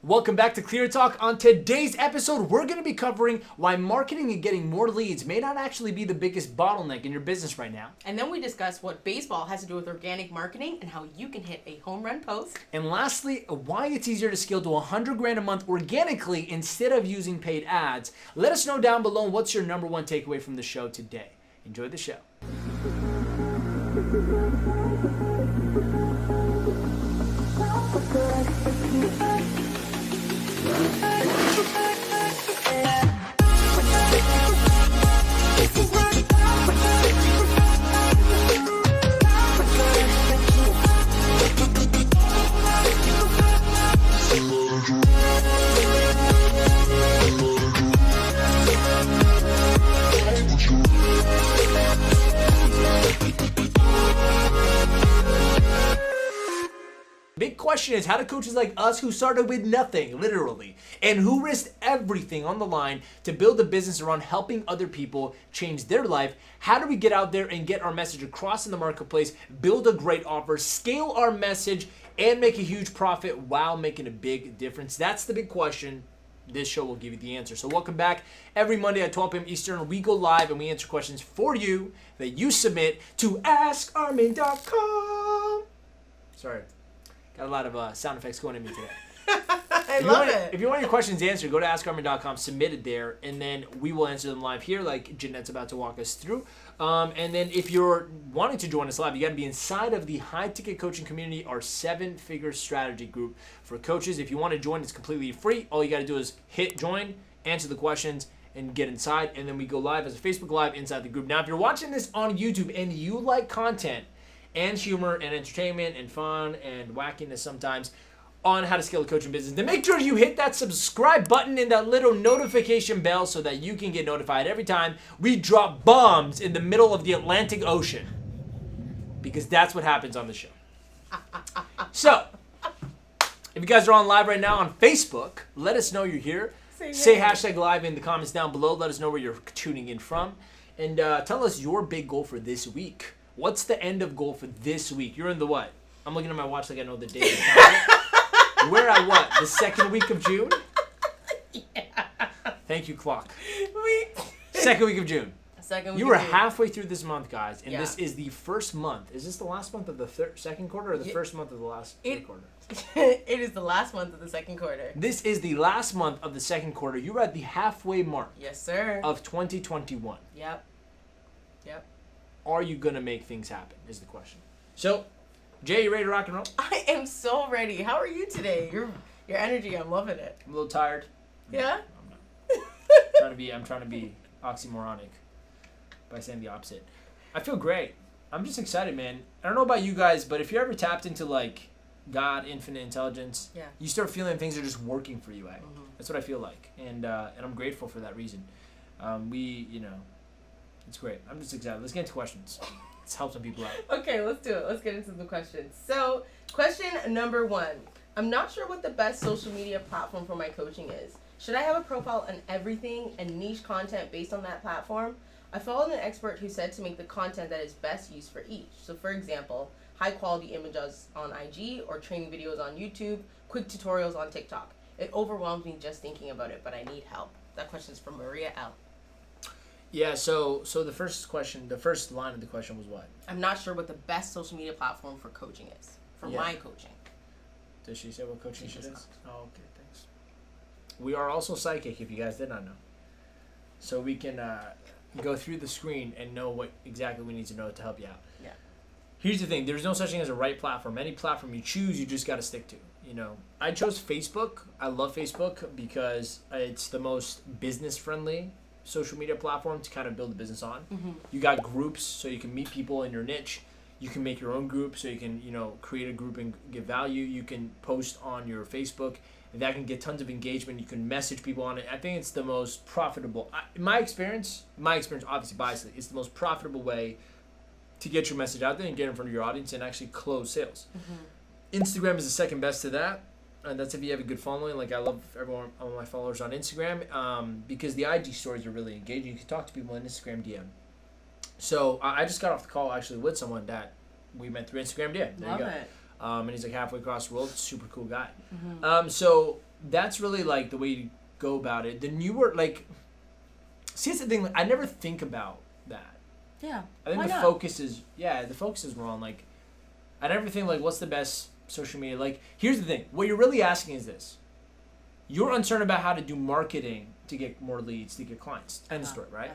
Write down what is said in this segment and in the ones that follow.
Welcome back to Clear Talk. On today's episode, we're going to be covering why marketing and getting more leads may not actually be the biggest bottleneck in your business right now. And then we discuss what baseball has to do with organic marketing and how you can hit a home run post. And lastly, why it's easier to scale to $100,000 a month organically instead of using paid ads. Let us know down below what's your number one takeaway from the show today. Enjoy the show. Big question is, how do coaches like us who started with nothing, literally, and who risked everything on the line to build a business around helping other people change their life, how do we get out there and get our message across in the marketplace, build a great offer, scale our message, and make a huge profit while making a big difference? That's the big question. This show will give you the answer. So welcome back. Every Monday at 12 p.m. Eastern, we go live and we answer questions for you that you submit to askarmin.com. Sorry. Got a lot of sound effects going at me today. I love it. If you want your questions answered, go to askarmin.com, submit it there, and then we will answer them live here like Jeanette's about to walk us through. And then if you're wanting to join us live, you got to be inside of the high-ticket coaching community, our 7-figure strategy group for coaches. If you want to join, it's completely free. All you got to do is hit join, answer the questions, and get inside. And then we go live as a Facebook Live inside the group. Now, if you're watching this on YouTube and you like content, and humor and entertainment and fun and wackiness sometimes on how to scale a coaching business, then make sure you hit that subscribe button and that little notification bell so that you can get notified every time we drop bombs in the middle of the Atlantic Ocean. Because that's what happens on the show. So, if you guys are on live right now on Facebook, let us know you're here. Say hashtag live in the comments down below. Let us know where you're tuning in from. And tell us your big goal for this week. What's the end of goal for this week? You're in the what? I'm looking at my watch like I know the date. We're at what? The second week of June? Yeah. Thank you, clock. Second week of June. You were halfway through this month, guys, and this is the first month. Is this the last month of the second quarter or the first month of the last quarter? It is the last month of the second quarter. This is the last month of the second quarter. You were at the halfway mark. Yes, sir. Of 2021. Yep. Are you going to make things happen is the question. So, Jay, you ready to rock and roll? I am so ready. How are you today? Your energy, I'm loving it. I'm a little tired. Yeah? I'm trying to be oxymoronic by saying the opposite. I feel great. I'm just excited, man. I don't know about you guys, but if you're ever tapped into like God, infinite intelligence, you start feeling things are just working for you. That's what I feel like, and I'm grateful for that reason. It's great. I'm just excited. Let's get into questions. Let's help some people out. Okay, let's do it. Let's get into the questions. So, question number 1. I'm not sure what the best social media platform for my coaching is. Should I have a profile on everything and niche content based on that platform? I followed an expert who said to make the content that is best used for each. So, for example, high quality images on IG or training videos on YouTube, quick tutorials on TikTok. It overwhelms me just thinking about it, but I need help. That question is from Maria L. Yeah, so the first line of the question was what? I'm not sure what the best social media platform for coaching is. For my coaching. Does she say what coaching she is? Oh, okay, thanks. We are also psychic, if you guys did not know. So we can go through the screen and know what exactly we need to know to help you out. Yeah. Here's the thing. There's no such thing as a right platform. Any platform you choose, you just got to stick to. I chose Facebook. I love Facebook because it's the most business-friendly social media platform to kind of build a business on. You got groups so you can meet people in your niche. You can make your own group so you can, create a group and give value. You can post on your Facebook and that can get tons of engagement. You can message people on it. I think it's the most profitable. In my experience, obviously biased, it's the most profitable way to get your message out there and get in front of your audience and actually close sales. Instagram is the second best to that. And that's if you have a good following. Like I love all my followers on Instagram because the IG stories are really engaging. You can talk to people on Instagram DM. So I just got off the call actually with someone that we met through Instagram DM. There Love you go. It. And he's like halfway across the world. Super cool guy. So that's really like the way you go about it. The newer like, see, it's the thing. Like, I never think about that. Yeah. I think the focus is wrong. Like, I never think like, what's the best social media? Like, here's the thing. What you're really asking is this: you're uncertain about how to do marketing to get more leads, to get clients. End of story, right?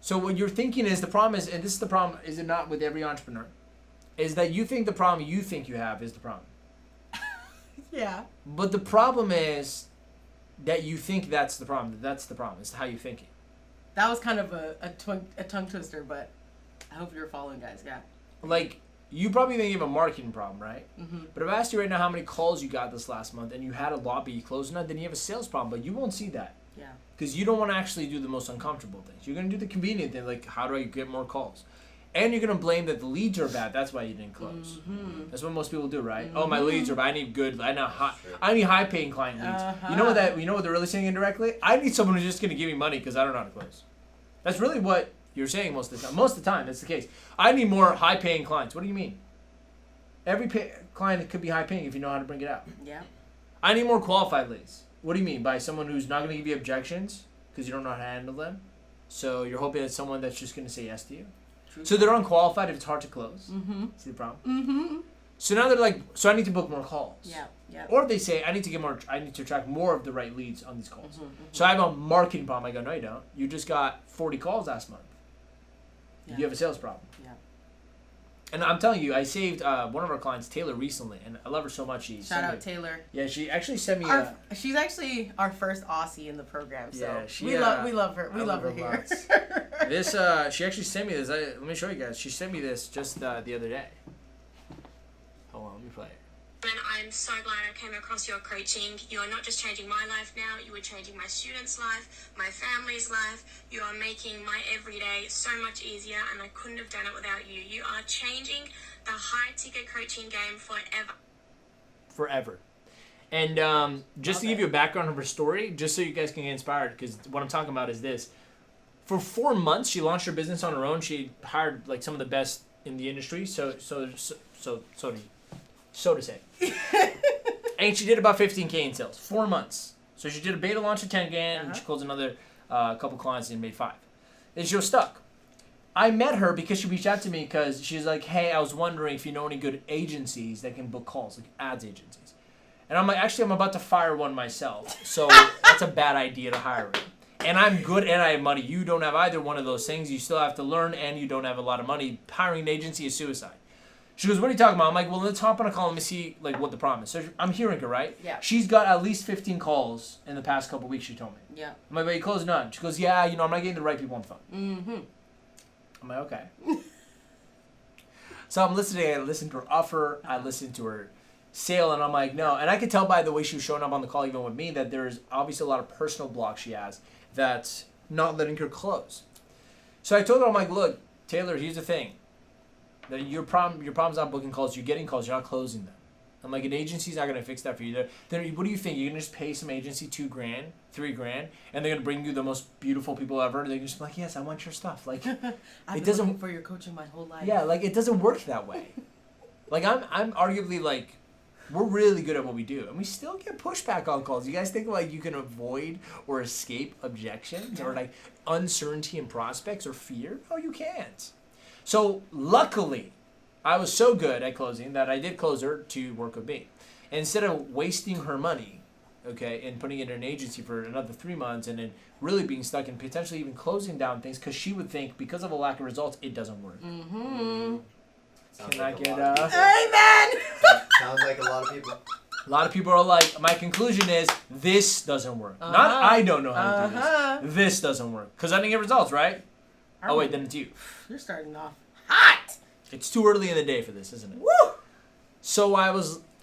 So what you're thinking is the problem is, and this is the problem, is it not with every entrepreneur, is that you think the problem you think you have is the problem. Yeah. But the problem is that you think that's the problem. That's the problem. It's how you think it. That was kind of a tongue twister, but I hope you're following, guys. Yeah. Like, you probably think you have a marketing problem, right? Mm-hmm. But if I asked you right now how many calls you got this last month and you had a lot but you closed none, then you have a sales problem. But you won't see that. Yeah. Because you don't want to actually do the most uncomfortable things. You're going to do the convenient thing, like, how do I get more calls? And you're going to blame that the leads are bad. That's why you didn't close. Mm-hmm. That's what most people do, right? Mm-hmm. Oh, my leads are bad. I need high-paying client leads. Uh-huh. You know what they're really saying indirectly? I need someone who's just going to give me money because I don't know how to close. That's really what you're saying most of the time. Most of the time, that's the case. I need more high-paying clients. What do you mean? Every client could be high-paying if you know how to bring it out. Yeah. I need more qualified leads. What do you mean? By someone who's not going to give you objections because you don't know how to handle them? So you're hoping it's someone that's just going to say yes to you? True. So they're unqualified if it's hard to close? Mm-hmm. See the problem? Mm-hmm. So now they're like, so I need to book more calls. Yeah. Yeah. Or they say, I need to attract more of the right leads on these calls. Mm-hmm, mm-hmm. So I have a marketing problem. I go, no, you don't. You just got 40 calls last month. Yeah. You have a sales problem. Yeah. And I'm telling you, I saved one of our clients, Taylor, recently, and I love her so much. Shout out Taylor. Yeah, she actually sent me. She's actually our first Aussie in the program, so yeah, we love her. We love her here. This she actually sent me this. Let me show you guys. She sent me this just the other day. Hold on, let me play it. And I'm so glad I came across your coaching. You are not just changing my life now, you are changing my students' life, my family's life. You are making my everyday so much easier, and I couldn't have done it without you. You are changing the high-ticket coaching game forever. Forever. And just to give you a background of her story, just so you guys can get inspired, because what I'm talking about is this. For 4 months, she launched her business on her own. She hired like some of the best in the industry, so to say. And she did about 15K in sales. 4 months. So she did a beta launch of 10K, and she closed another couple clients and made 5. And she was stuck. I met her because she reached out to me because she's like, hey, I was wondering if you know any good agencies that can book calls, like ads agencies. And I'm like, actually, I'm about to fire one myself. So that's a bad idea to hire one. And I'm good and I have money. You don't have either one of those things. You still have to learn and you don't have a lot of money. Hiring an agency is suicide. She goes, what are you talking about? I'm like, well, let's hop on a call and let me see like what the problem is. So I'm hearing her, right? Yeah. She's got at least 15 calls in the past couple of weeks, she told me. Yeah. I'm like, but you closed none. She goes, yeah, I'm not getting the right people on the phone. Mm-hmm. I'm like, okay. So I'm listening. I listened to her offer. I listened to her sale, and I'm like, no. And I could tell by the way she was showing up on the call, even with me, that there's obviously a lot of personal blocks she has that's not letting her close. So I told her, I'm like, look, Taylor, here's the thing. That your problem's not booking calls. You're getting calls. You're not closing them. I'm like, an agency's not going to fix that for you. Then what do you think? You're going to just pay some agency $2,000, $3,000, and they're going to bring you the most beautiful people ever? They're just like, yes, I want your stuff. Like, I've been looking for your coaching my whole life. Yeah, like, it doesn't work that way. Like, I'm arguably, like, we're really good at what we do, and we still get pushback on calls. You guys think, like, you can avoid or escape objections or, like, uncertainty in prospects or fear? No, you can't. So, luckily, I was so good at closing that I did close her to work with me. And instead of wasting her money, okay, and putting it in an agency for another 3 months and then really being stuck and potentially even closing down things because she would think because of a lack of results, it doesn't work. Mm-hmm. Can I get Amen! Sounds like a lot of people. A lot of people are like, my conclusion is, this doesn't work. Not I don't know how to do this. This doesn't work. Because I didn't get results, right? Oh, wait, then it's you. You're starting off hot! It's too early in the day for this, isn't it? Woo! So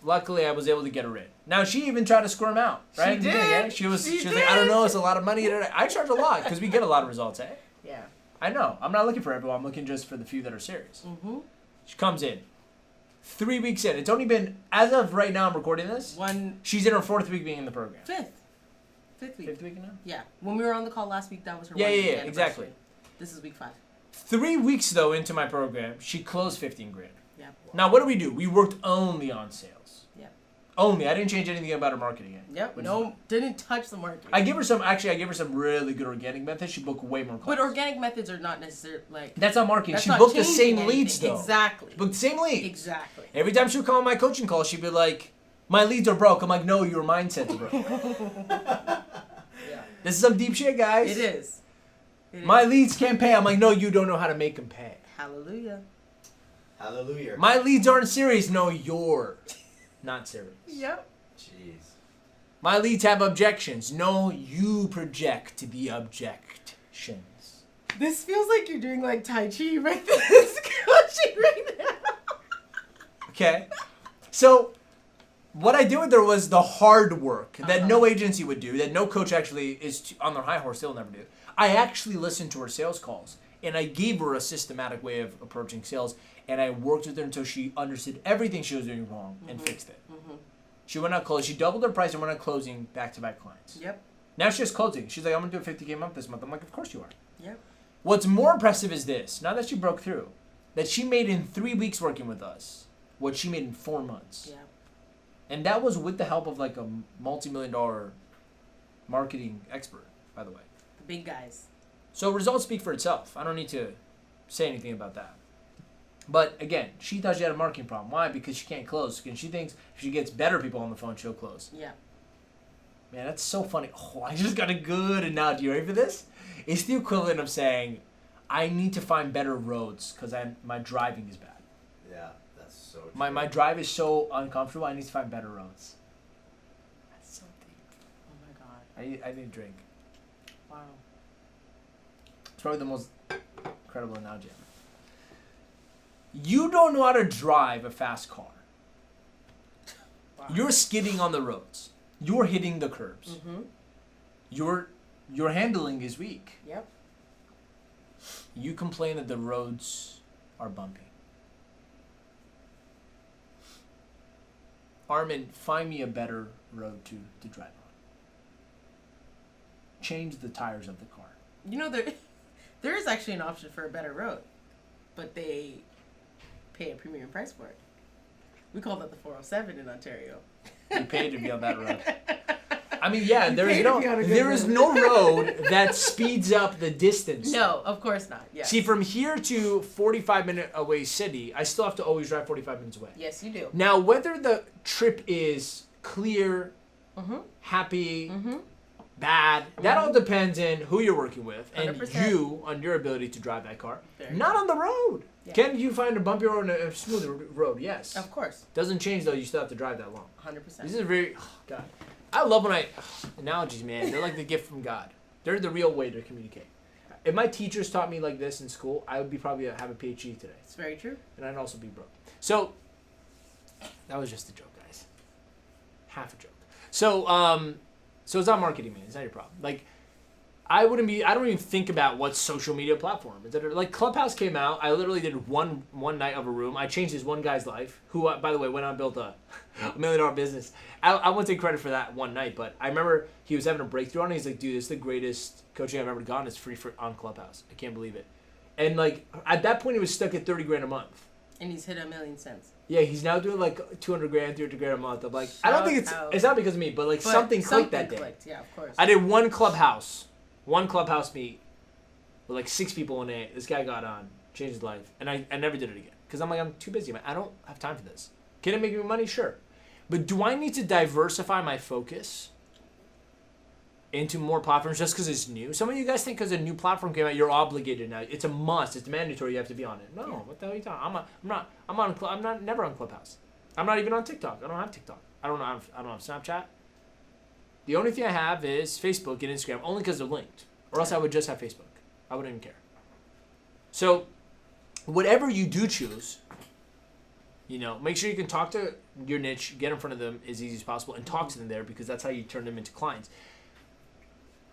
luckily I was able to get her in. Now, she even tried to squirm out, right? She did. Yeah? She was like, I don't know, it's a lot of money. I charge a lot because we get a lot of results, eh? Yeah. I know. I'm not looking for everyone. I'm looking just for the few that are serious. Mm-hmm. She comes in. 3 weeks in. It's only been, as of right now I'm recording this, she's in her 4th week being in the program. Fifth week. 5th week now? Yeah. When we were on the call last week, that was her Yeah, anniversary. exactly. This is week 5. 3 weeks, though, into my program, she closed $15,000. Yeah. Now, what do? We worked only on sales. Yeah. Only. I didn't change anything about her marketing. Yep. No, didn't touch the marketing. I give her some really good organic methods. She booked way more calls. But organic methods are not necessarily like. That's not marketing. That's She not booked the changing same leads anything. though. Exactly. Booked the same leads. Exactly. Every time she would call on my coaching call, she'd be like, "My leads are broke." I'm like, "No, your mindset's broke." Yeah. This is some deep shit, guys. It is. It My is. leads can't pay. I'm like, "No, you don't know how to make them pay." Hallelujah. Hallelujah. My leads aren't serious. No, you're not serious. Yep. Jeez. My leads have objections. No, you project the objections. This feels like you're doing like Tai Chi right this coaching right now. Okay. So, what I did with her was the hard work that no agency would do, that no coach actually is on their high horse, they'll never do. I actually listened to her sales calls, and I gave her a systematic way of approaching sales, and I worked with her until she understood everything she was doing wrong and fixed it. She went out closing. She doubled her price and went out closing back-to-back clients. Yep. Now she's closing. She's like, I'm going to do a $50K a month this month. I'm like, of course you are. Yep. What's more impressive is this, now that she broke through, that she made in 3 weeks working with us what she made in 4 months. Yeah. And that was with the help of like a multi-million-dollar marketing expert, by the way. The big guys. So results speak for itself. I don't need to say anything about that. But again, she thought she had a marketing problem. Why? Because she can't close. Because she thinks if she gets better people on the phone, she'll close. Yeah. Man, that's so funny. Oh, I just got a good analogy. You ready for this? It's the equivalent of saying, I need to find better roads because my driving is bad. Yeah, that's so true. My drive is so uncomfortable, I need to find better roads. That's so deep. Oh my God. I need a drink. Wow. It's probably the most incredible analogy ever. You don't know how to drive a fast car. Wow. You're skidding on the roads. You're hitting the curbs. Mm-hmm. Your handling is weak. Yep. You complain that the roads are bumpy. Armin, find me a better road to drive on. Change the tires of the car. You know, there is actually an option for a better road, but they pay a premium price for it. We call that the 407 in Ontario. You pay to be on that road. I mean, yeah, You there pay is to be on a good there is road. no road that speeds up the distance. No, of course not. Yes. See, from here to 45-minute away city, I still have to always drive 45 minutes away. Yes, you do. Now, whether the trip is clear, Mm-hmm. happy, Mm-hmm. bad, that all depends in who you're working with and 100%. you on your ability to drive that car. Very Not on the road. Yeah. Can you find a bumpy road and a smooth road? Yes. Of course. Doesn't change though. You still have to drive that long. 100%. This is very God. I love when analogies, man. They're like the gift from God. They're the real way to communicate. If my teachers taught me like this in school, I would be probably have a PhD today, It's very true. and I'd also be broke. So that was just a joke, guys. Half a joke. So so it's not marketing, man. It's not your problem. Like I don't even think about what social media platform. Like Clubhouse came out. I literally did one night of a room. I changed this one guy's life, who, by the way, went on and built a $1 million business. I won't take credit for that one night, but I remember he was having a breakthrough on it. He's like, dude, this is the greatest coaching I've ever gotten. It's free on Clubhouse. I can't believe it. And like at that point, he was stuck at $30,000 a month. And he's hit $1 million cents. Yeah, he's now doing like $200,000, $300,000 a month. I'm like, I don't think Shout out. it's not because of me, but like But something clicked that day. clicked. Yeah, of course. I did one clubhouse meet with like 6 people in it. This guy got on, changed his life, and I never did it again because I'm like, I'm too busy, man. I don't have time for this. Can it make me money? Sure, but do I need to diversify my focus into more platforms just because it's new? Some of you guys think because a new platform came out, you're obligated now. It's a must. It's mandatory. You have to be on it. No, what the hell are you talking? I'm not never on Clubhouse. I'm not even on TikTok. I don't have TikTok. I don't have Snapchat. The only thing I have is Facebook and Instagram, only because they're linked. Or else I would just have Facebook. I wouldn't even care. So, whatever you do choose, make sure you can talk to your niche, get in front of them as easy as possible, and talk to them there because that's how you turn them into clients.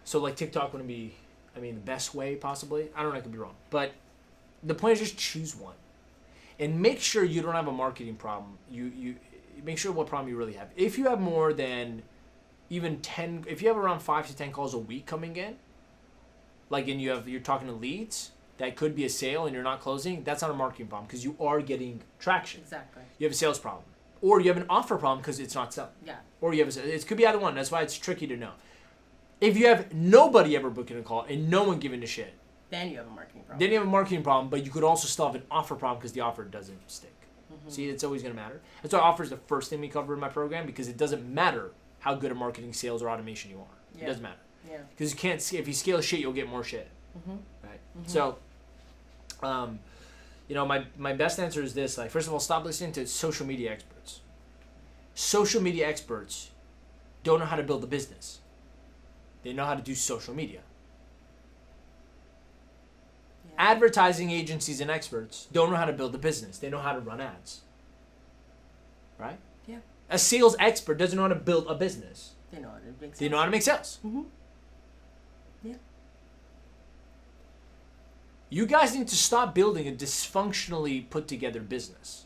So, like TikTok wouldn't be, the best way possibly. I don't know, I could be wrong. But the point is just choose one. And make sure you don't have a marketing problem. You make sure what problem you really have. If you have more than even 10, if you have around 5 to 10 calls a week coming in, and you're talking to leads, that could be a sale and you're not closing, that's not a marketing problem because you are getting traction. Exactly. You have a sales problem. or you have an offer problem because it's not selling. Yeah. Or you have it could be either one. That's why it's tricky to know. If you have nobody ever booking a call and no one giving a shit, then you have a marketing problem. then you have a marketing problem, but you could also still have an offer problem because the offer doesn't stick. See, it's always going to matter. That's why offer is the first thing we cover in my program, because it doesn't matter how good at marketing, sales, or automation you are. It doesn't matter. Yeah. Because you can't if you scale shit, you'll get more shit. Right? So, you know, my best answer is this. Like, first of all, stop listening to social media experts. Social media experts don't know how to build a business. They know how to do social media. Yeah. Advertising agencies and experts don't know how to build a business. They know how to run ads. Right? Yeah. A sales expert doesn't know how to build a business. They know how to make sales. They know how to make sales. Yeah. You guys need to stop building a dysfunctionally put together business.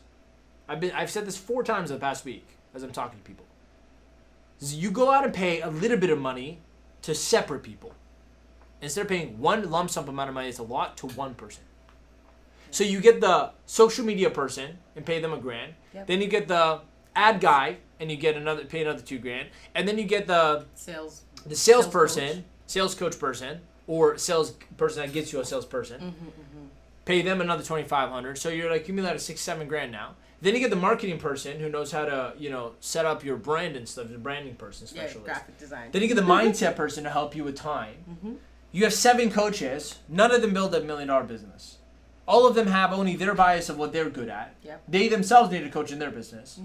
I've said this 4 times in the past week as I'm talking to people. You go out and pay a little bit of money to separate people. Instead of paying one lump sum amount of money, it's a lot, to one person. So you get the social media person and pay them $1,000. Yep. Then you get the ad guy and you get pay another $2,000. And then you get the salesperson, sales coach person, or sales person that gets you a salesperson. Pay them another $2,500. So you're like, accumulating $6-7 now. Then you get the marketing person who knows how to, you know, set up your brand and stuff, the branding person, specialist. Yeah, graphic design. Then you get the mindset person to help you with time. You have 7 coaches. None of them build a $1 million business. All of them have only their bias of what they're good at. Yep. They themselves need a coach in their business.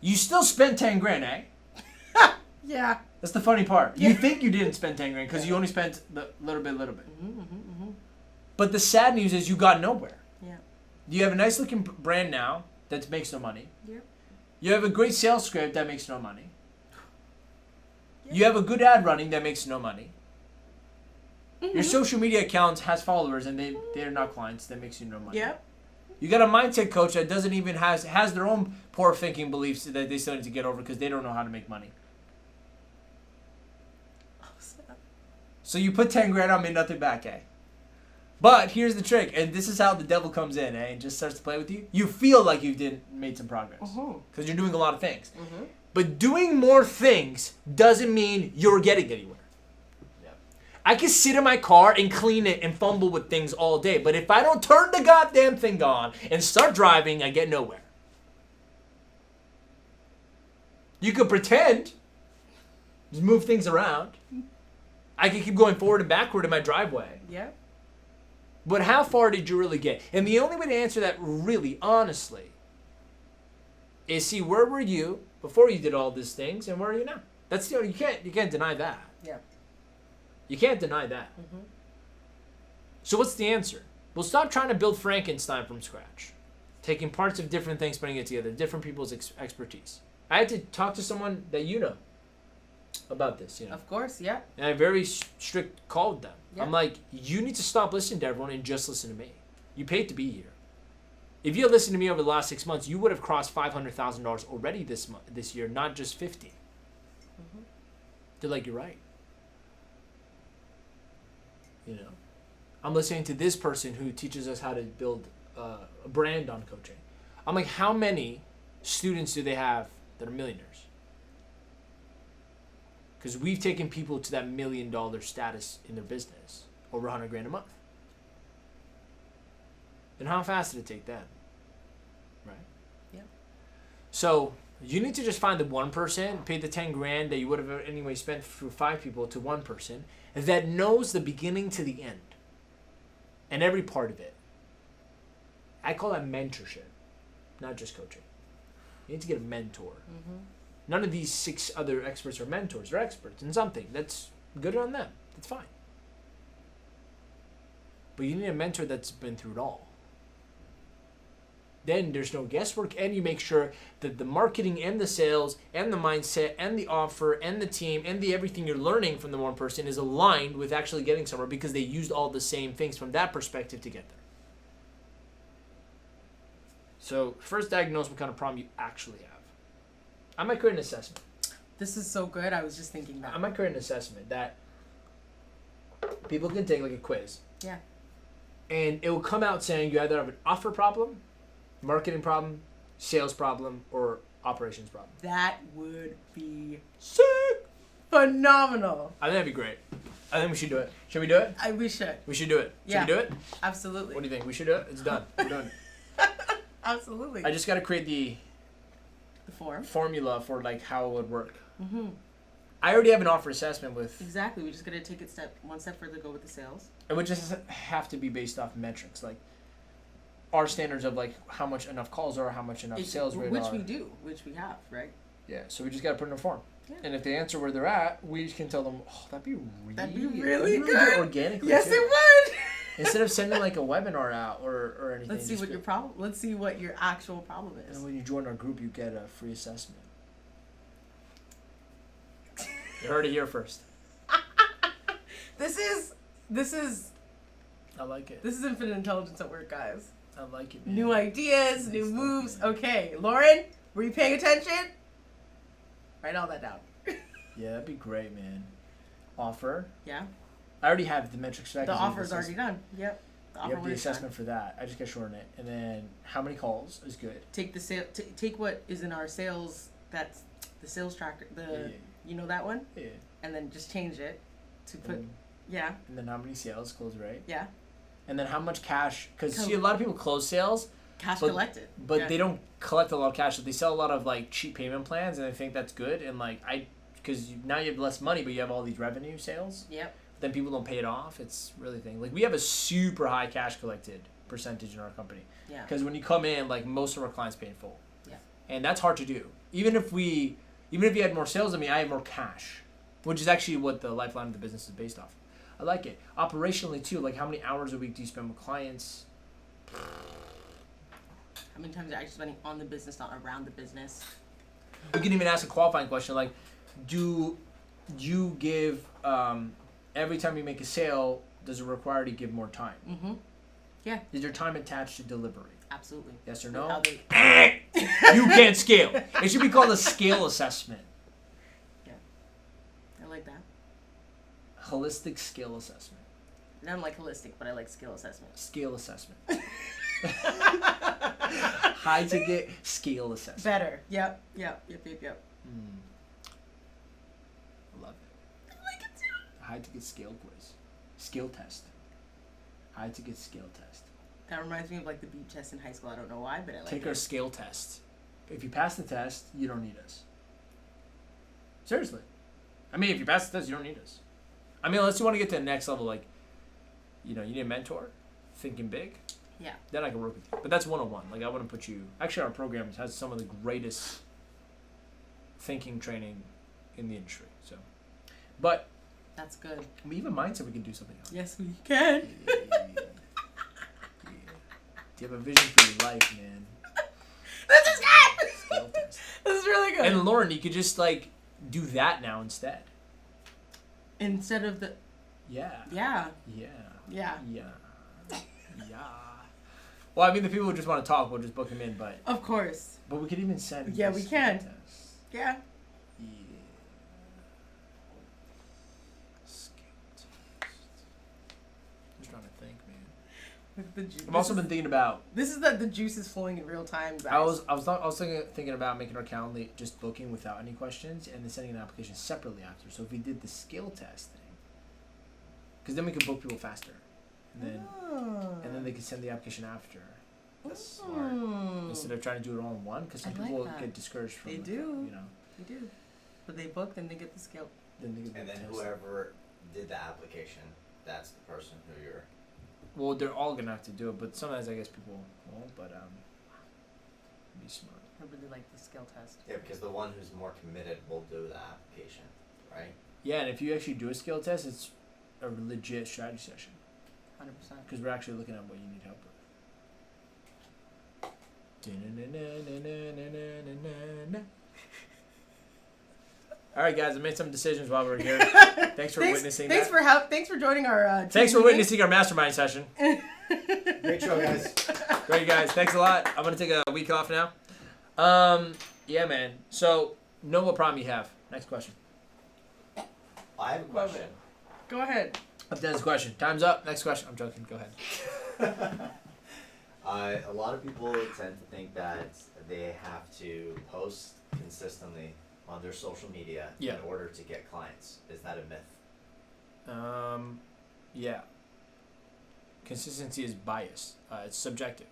You still spent $10,000, eh? Yeah. That's the funny part. You think you didn't spend $10,000 because you only spent a little bit. But the sad news is you got nowhere. Yeah. You have a nice looking brand now that makes no money. Yep. You have a great sales script that makes no money. Yep. You have a good ad running that makes no money. Your social media account has followers and they're not clients. That makes you no money. Yep. You got a mindset coach that doesn't even has their own poor thinking beliefs that they still need to get over because they don't know how to make money. So you put $10,000 on, made nothing back, eh? But here's the trick, and this is how the devil comes in, eh, and just starts to play with you. You feel like you made some progress because you're doing a lot of things. But doing more things doesn't mean you're getting anywhere. I can sit in my car and clean it and fumble with things all day, but if I don't turn the goddamn thing on and start driving, I get nowhere. You could pretend, just move things around. I can keep going forward and backward in my driveway. Yeah. But how far did you really get? And the only way to answer that really, honestly, is see where were you before you did all these things and where are you now? That's you can't deny that. Yeah. You can't deny that. So what's the answer? Well, stop trying to build Frankenstein from scratch. Taking parts of different things, putting it together, different people's expertise. I had to talk to someone that you know about this, you know. Of course, yeah. And I had a very strict call with them. Yeah. I'm like, you need to stop listening to everyone and just listen to me. You paid to be here. If you had listened to me over the last 6 months, you would have crossed $500,000 already this year, not just 50. They're like, you're right. You know, I'm listening to this person who teaches us how to build a brand on coaching. I'm like, how many students do they have that are millionaires? Because we've taken people to that $1 million status in their business, over $100,000 a month. And how fast did it take them? Right? Yeah. So you need to just find the one person, pay the $10,000 that you would have anyway spent for 5 people to one person that knows the beginning to the end and every part of it. I call that mentorship, not just coaching. You need to get a mentor. None of these 6 other experts are mentors. They're experts in something. That's good on them. That's fine. But you need a mentor that's been through it all. Then there's no guesswork, and you make sure that the marketing and the sales and the mindset and the offer and the team and the everything you're learning from the one person is aligned with actually getting somewhere because they used all the same things from that perspective to get there. So first diagnose what kind of problem you actually have. I might create an assessment. This is so good. I was just thinking that. I might create an assessment that people can take like a quiz. Yeah. And it will come out saying you either have an offer problem, marketing problem, sales problem, or operations problem. That would be Sick. phenomenal. I think that'd be great. I think we should do it. Should we do it? We should. We should do it. Should Yeah. we do it? Absolutely. What do you think? We should do it? It's done. We're done. Absolutely. I just got to create the form. formula for like how it would work. Mm-hmm. I already have an offer assessment with. Exactly. We just got to take it one step further, go with the sales. It would just have to be based off metrics, like our standards of like how much enough calls are, how much enough sales rate which are. we do, which we have, right? Yeah, so we just got to put it in a form. Yeah. And if they answer where they're at, we can tell them, oh, that'd be really good organically. Yes, too. it would. Instead of sending like a webinar out or anything. Let's see what your problem. Let's see what your actual problem is. And when you join our group, you get a free assessment. You heard it here first. This is. I like it. This is infinite intelligence at work, guys. I like it, man. New ideas, new moves. Man. Okay, Lauren, were you paying attention? Write all that down. Yeah, that'd be great, man. Offer. Yeah. I already have the metrics. The offer's already done. Yep. You have the assessment for that. I just gotta shorten it, and then how many calls is good. Take the sale. Take what is in our sales. That's the sales tracker. You know that one. Yeah. And then just change it to put. Yeah. And then how many sales close right? Yeah. And then how much cash? Because see, a lot of people close sales. Cash collected. But they don't collect a lot of cash. So they sell a lot of like cheap payment plans, and I think that's good. And like because now you have less money, but you have all these revenue sales. Yep. Then people don't pay it off. It's really thing. Like we have a super high cash collected percentage in our company. Yeah. Because when you come in, like most of our clients pay in full. Yeah. And that's hard to do. Even if you had more sales than me, I have more cash, which is actually what the lifeline of the business is based off. I like it. Operationally too, like how many hours a week do you spend with clients? How many times are you actually spending on the business, not around the business? We can even ask a qualifying question like, do you give every time you make a sale, does it require to give more time? Mm-hmm. Yeah. Is your time attached to delivery? Absolutely. Yes or no? You can't scale. It should be called a scale assessment. Yeah. I like that. Holistic scale assessment. I don't like holistic, but I like skill assessment. Scale assessment. High ticket scale assessment. Better. Yep. Love it. I like it too. High ticket scale quiz. Skill test. High ticket scale test. That reminds me of like the beep test in high school. I don't know why, but I like it. Take our scale test. If you pass the test, you don't need us. Seriously. I mean, if you pass the test, you don't need us. I mean, unless you want to get to the next level, like, you need a mentor, thinking big. Yeah. Then I can work with you. But that's 101. Like, I wouldn't put you... Actually, our program has some of the greatest thinking training in the industry. So, but... That's good. Even mindset, we can do something else. Yes, we can. Yeah. Do you have a vision for your life, man? This is good! Scale test. This is really good. And Lauren, you could just, like, do that now instead. Instead of the... Yeah. Yeah. Yeah. Yeah. Yeah. Yeah. Well, I mean, the people who just want to talk, we'll just book them in, but... Of course. But we could even send... Yeah, we can. Test. Yeah. Yeah. Scale test. I'm just trying to think, man. I've also been thinking about... This is the juice is flowing in real time, guys. I was thinking about making our Calendly just booking without any questions and then sending an application separately after. So if we did the skill test thing, because then we could book people faster, and then they could send the application after. That's smart. Instead of trying to do it all in one, because some people get discouraged from They it. do. They do. But they book, then they get the skill. Then they get And then whoever did the application, that's the person who you're... Well, they're all gonna have to do it, but sometimes I guess people won't. But be smart. I really like the skill test. Yeah, because the one who's more committed will do the application, right? Yeah, and if you actually do a skill test, it's a legit strategy session. 100%. Because we're actually looking at what you need help with. All right, guys, I made some decisions while we were here. Thanks for witnessing that. Thanks for joining our. Thanks for witnessing our mastermind session. Great show, guys. Great, guys. Thanks a lot. I'm gonna take a week off now. Yeah, man. So, know what problem you have. Next question. I have a question. Go ahead. Up to this question. Time's up. Next question. I'm joking. Go ahead. A lot of people tend to think that they have to post consistently on their social media Yeah. in order to get clients. Is that a myth? Yeah. Consistency is biased. It's subjective.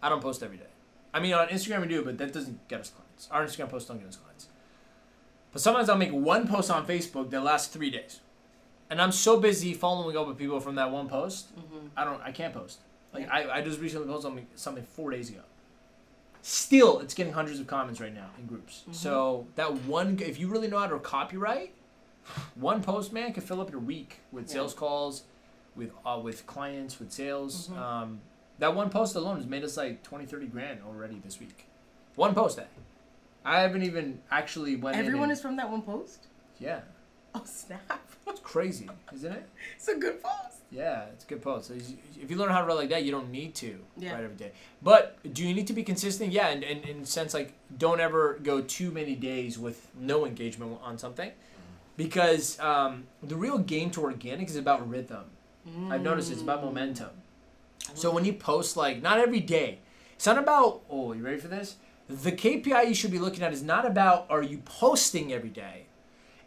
I don't post every day. I mean, on Instagram we do, but that doesn't get us clients. Our Instagram posts don't get us clients. But sometimes I'll make one post on Facebook that lasts 3 days. And I'm so busy following up with people from that one post, I can't post. Like, I just recently posted something 4 days ago. Still, it's getting hundreds of comments right now in groups. So that one, if you really know how to copyright, one post, man, can fill up your week with sales calls, with clients, with sales. That one post alone has made us like 20, 30 grand already this week. One post, I haven't even actually went Everyone is from that one post? Yeah. Oh, snap. It's crazy, isn't it? It's a good post. Yeah, it's a good post. So if you learn how to write like that, you don't need to Yeah. write every day. But do you need to be consistent? Yeah, and in a sense, like, don't ever go too many days with no engagement on something. Because the real game to organic is about rhythm. I've noticed it's about momentum. So when you post, like, not every day. It's not about, oh, you ready for this? The KPI you should be looking at is not about, are you posting every day?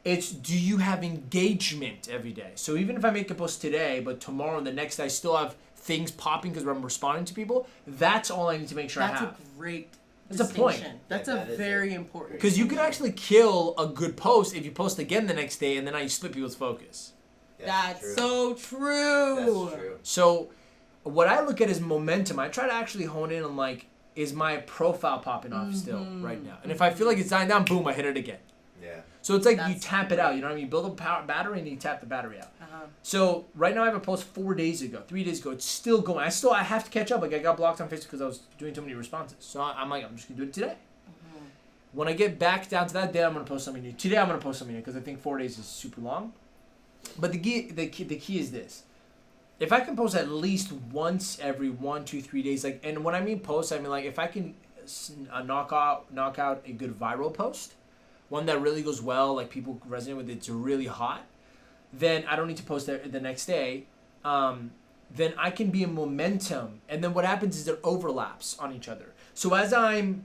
It's, do you have engagement every day? So even if I make a post today, but tomorrow and the next day I still have things popping because I'm responding to people, that's all I need to make sure I have. That's a great That's a point. distinction. That's That a is very important. Because you can actually kill a good post if you post again the next day and then now you split people's focus. That's true. so true. That's true. So what I look at is momentum. I try to actually hone in on, like, is my profile popping off still right now? And if I feel like it's dying down, boom, I hit it again. Yeah. So it's like you That's tap it out, you know what I mean? You build a battery and you tap the battery out. Uh-huh. So right now I have a post 4 days ago, 3 days ago. It's still going. I have to catch up. Like, I got blocked on Facebook because I was doing too many responses. So I'm like, I'm just gonna do it today. When I get back down to that day, I'm gonna post something new. Today I'm gonna post something new because I think 4 days is super long. But the key is this: if I can post at least once every 1, 2, 3 days, like, and when I mean post, I mean like if I can knock out a good viral post, one that really goes well, like people resonate with, it's really hot, then I don't need to post the next day. Then I can be in momentum, and then what happens is there overlaps on each other. So as I'm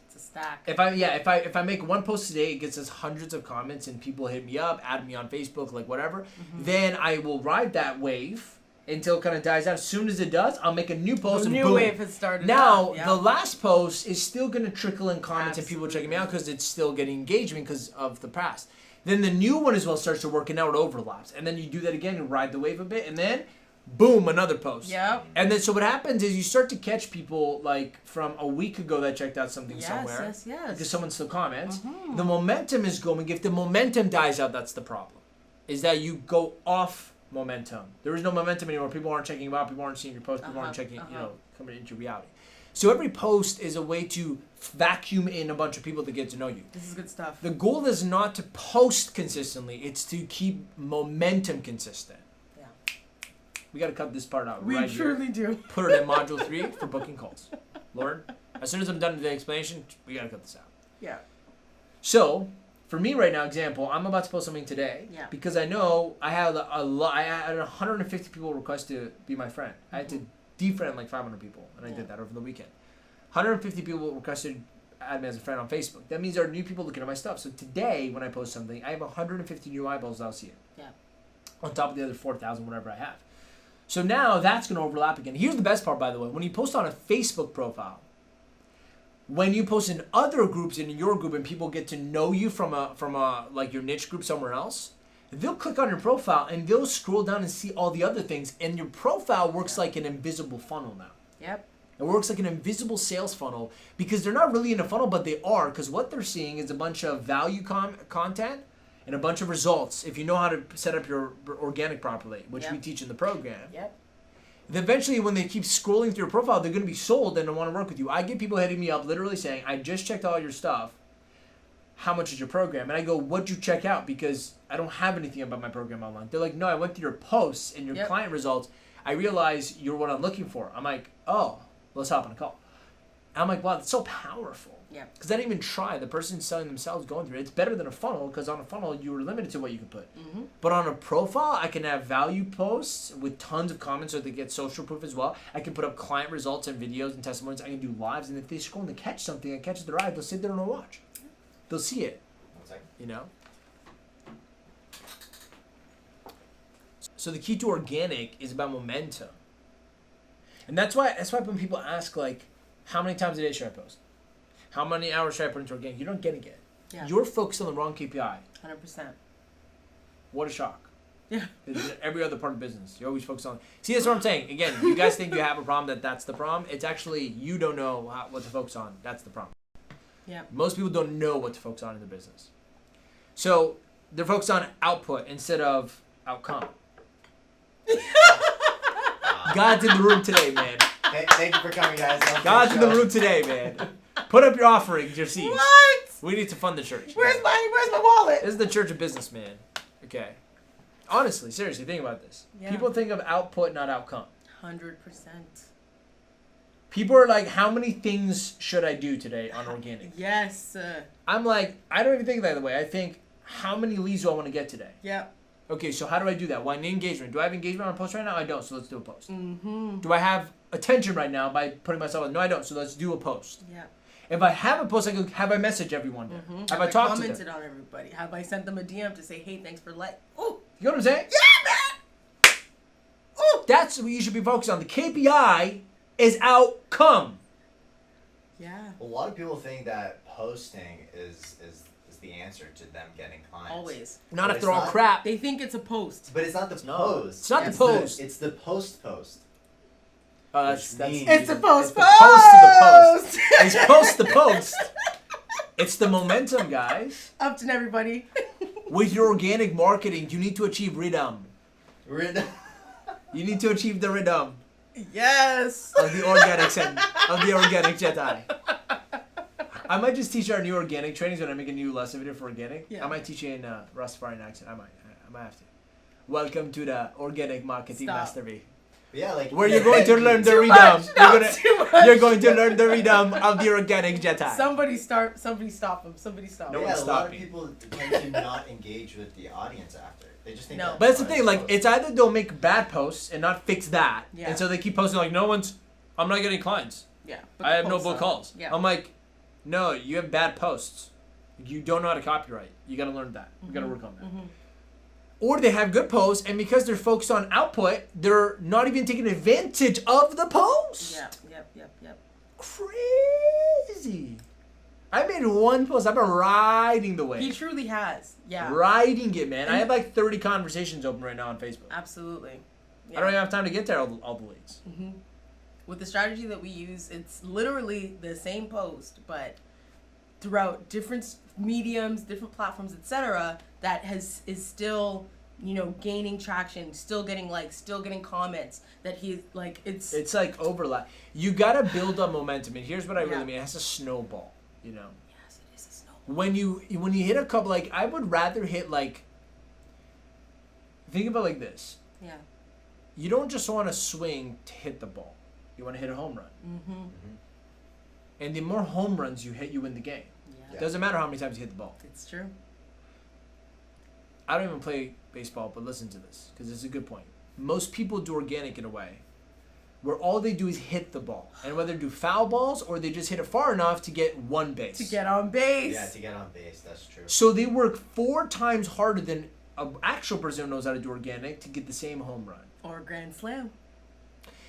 It's a stack. if I make one post today, it gets us hundreds of comments and people hit me up, add me on Facebook, like whatever. Then I will ride that wave until it kind of dies out. As soon as it does, I'll make a new post The and new boom. wave has started. Now up. Yep. the last post is still gonna trickle in comments and people checking me out Absolutely. because it's still getting engagement because of the past. Then the new one as well starts to work and now it overlaps. And then you do that again and ride the wave a bit and then boom, another post. Yep. And then so what happens is you start to catch people like from a week ago that checked out something Yes, somewhere. yes. Because someone still comments. The momentum is going. If the momentum dies out, that's the problem. Is that you go off momentum. There is no momentum anymore. People aren't checking you out. People aren't seeing your posts. People aren't checking, coming into reality. So every post is a way to vacuum in a bunch of people to get to know you. This is good stuff. The goal is not to post consistently. It's to keep momentum consistent. Yeah. We got to cut this part out We right truly here. do. Put it in module 3 for booking calls. Lauren, as soon as I'm done with the explanation, we got to cut this out. Yeah. So, for me right now, example, I'm about to post something today Yeah. because I know I had I had 150 people request to be my friend. I had to defriend like 500 people, and I did that over the weekend. 150 people requested add me as a friend on Facebook. That means there are new people looking at my stuff. So today, when I post something, I have 150 new eyeballs that'll see it. Yeah. On top of the other 4,000, whatever I have. So now that's going to overlap again. Here's the best part, by the way. When you post on a Facebook profile, when you post in other groups and in your group and people get to know you from a like your niche group somewhere else, they'll click on your profile and they'll scroll down and see all the other things. And your profile works like an invisible funnel now. Yep. It works like an invisible sales funnel because they're not really in a funnel, but they are, because what they're seeing is a bunch of value content and a bunch of results. If you know how to set up your organic properly, which we teach in the program. Yep. Then eventually, when they keep scrolling through your profile, they're going to be sold and they want to work with you. I get people hitting me up literally saying, I just checked all your stuff. How much is your program? And I go, what'd you check out? Because I don't have anything about my program online. They're like, no, I went through your posts and your client results. I realize you're what I'm looking for. I'm like, oh, let's hop on a call. And I'm like, wow, that's so powerful. Yeah. Because I didn't even try. The person selling themselves going through it. It's better than a funnel because on a funnel, you were limited to what you could put. Mm-hmm. But on a profile, I can have value posts with tons of comments so they get social proof as well. I can put up client results and videos and testimonies. I can do lives. And if they scroll and they catch something and catches their eye, they'll sit there and they'll watch. They'll see it. 1 second. You know? So the key to organic is about momentum. And that's why when people ask, like, how many times a day should I post? How many hours should I put into organic? You don't get it yet. Yeah. You're focused on the wrong KPI. 100%. What a shock. Yeah. It's every other part of business. You always focus on. See, that's what I'm saying. Again, you guys think you have a problem, that's the problem. It's actually you don't know what to focus on. That's the problem. Yeah. Most people don't know what to focus on in their business. So they're focused on output instead of outcome. God's in the room today, man. Thank you for coming, guys. God's in the room today, man. Put up your offerings, your seeds. What? We need to fund the church. Where's my wallet? This is the church of businessman. Okay. Honestly, seriously, think about this. Yeah. People think of output, not outcome. 100%. People are like, how many things should I do today on organic? Yes. I'm like, I don't even think that way. I think, how many leads do I want to get today? Yep. Okay, so how do I do that? Well, I need engagement. Do I have engagement on a post right now? I don't, so let's do a post. Mm-hmm. Do I have attention right now by putting myself on? No, I don't, so let's do a post. Yeah. If I have a post, I go, have I messaged everyone there? Mm-hmm. Have I talked to commented them? on everybody? Have I sent them a DM to say, hey, thanks for like? Oh, You know what I'm saying? yeah, man. Oh. That's what you should be focused on. The KPI is outcome. Yeah. A lot of people think that posting is the answer to them getting clients. Always. Not But if they're it's all not. crap. They think it's a post. But it's not the not. post. It's not the It's post. It's the post. That's means- It's a post. It's the post to the post. It's post to post. It's the momentum, guys. Up to everybody. With your organic marketing, you need to achieve rhythm. Rid- You need to achieve the rhythm Yes. of the organic Jedi. I might just teach our new organic trainings when I make a new lesson video for organic. Yeah. I might teach you in Rastafarian accent. I might have to. Welcome to the Organic Marketing Stop. Mastery, yeah, like where you're going to learn the Too rhythm. much. No, too much. You're going to learn the rhythm of the organic Jedi. Somebody stop him. Somebody stop No him. one a stop lot of me. people tend to not engage with the audience after. They just think. No. that But that's the fun thing, like, post. it's either they'll make bad posts and not fix that. Yeah. And so they keep posting, like, I'm not getting clients. Yeah. but I the have no posts book are- calls. Yeah. I'm like, no, you have bad posts. You don't know how to copyright. You got to learn that. You got to work on that. Mhm. Or they have good posts, and because they're focused on output, they're not even taking advantage of the post. Yeah. Yep. Crazy. I made one post. I've been riding the wave. He truly has. Yeah. Riding it, man. I have like 30 conversations open right now on Facebook. Absolutely. I don't even have time to get there all the leads. Mm-hmm. With the strategy that we use, it's literally the same post, but throughout different mediums, different platforms, etc., that is still, gaining traction, still getting likes, still getting comments. That he's like, It's like overlap. You gotta build up momentum, and here's what I really Yeah. mean. It has to snowball. Yes, it is a snow. When you hit a couple, like I would rather hit like. Think about it like this. Yeah. You don't just want to swing to hit the ball. You want to hit a home run. Mm-hmm. And the more home runs you hit, you win the game. Yeah. Doesn't matter how many times you hit the ball. It's true. I don't even play baseball, but listen to this because it's a good point. Most people do organic in a way where all they do is hit the ball. And whether they do foul balls or they just hit it far enough to get one base. To get on base. Yeah, to get on base. That's true. So they work 4 times harder than an actual person who knows how to do organic to get the same home run. Or a grand slam.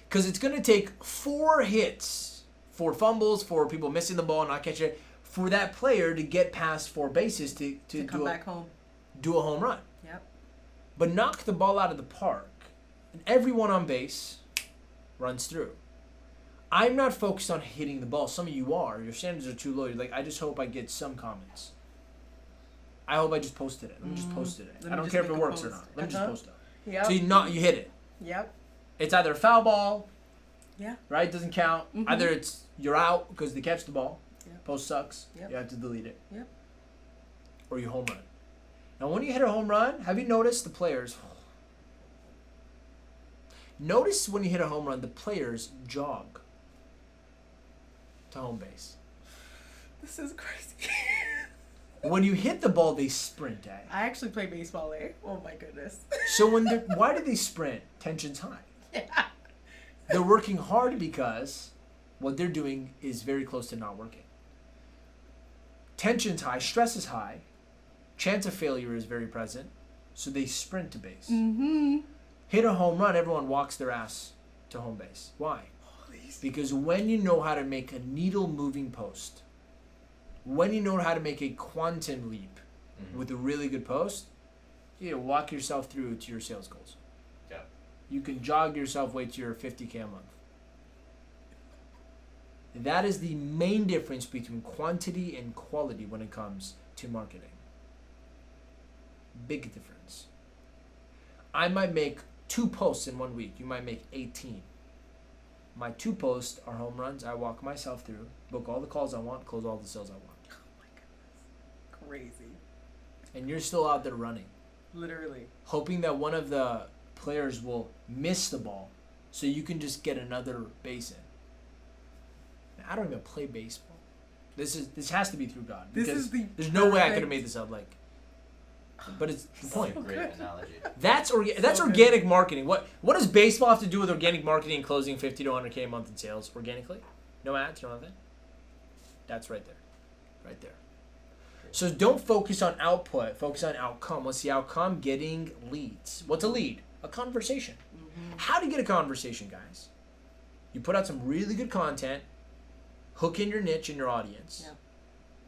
Because it's going to take 4 hits, 4 fumbles, 4 people missing the ball and not catching it, for that player to get past 4 bases to Come back home. do a home run. Yep. But knock the ball out of the park, and everyone on base runs through. I'm not focused on hitting the ball. Some of you are. Your standards are too low. You're like, I just hope I get some comments. I hope I just posted it. Let me just post it. Let I me don't just care if make it a works or post. not. Let me just post it. Yep. So you hit it. Yep. It's either a foul ball, Yeah. right? Doesn't count. Mhm. Either it's you're out because they catch the ball. Yep. Post sucks. Yep. You have to delete it. Yep. Or you home run. Now, when you hit a home run, have you noticed the players? Notice when you hit a home run, the players jog to home base. This is crazy. When you hit the ball, they sprint, eh? I actually play baseball, eh? Oh my goodness. So why do they sprint? Tension's high. Yeah. They're working hard because what they're doing is very close to not working. Tension's high, stress is high, chance of failure is very present, so they sprint to base. Mm-hmm. Hit a home run, everyone walks their ass to home base. Why? Because when you know how to make a needle moving post, when you know how to make a quantum leap with a really good post, you know, walk yourself through to your sales goals. Yeah. You can jog yourself way to your 50K a month. That is the main difference between quantity and quality when it comes to marketing. Big difference. I might make 2 posts in 1 week. You might make 18. My 2 posts are home runs. I walk myself through, book all the calls I want, close all the sales I want. Oh my goodness. Crazy. And you're still out there running, Literally. hoping that one of the players will miss the ball so you can just get another base in. Man, I don't even play baseball. This has to be through God. This because is the there's no way I could perfect- have made this up. Like, but it's the point. Great good. analogy. That's good. organic marketing. What does baseball have to do with organic marketing and closing 50 to 100K a month in sales organically? No ads, no nothing. That's right there. Right there. So don't focus on output, focus on outcome. What's the outcome? Getting leads. What's a lead? A conversation. How do you get a conversation, guys? You put out some really good content, hook in your niche and your audience. Yeah.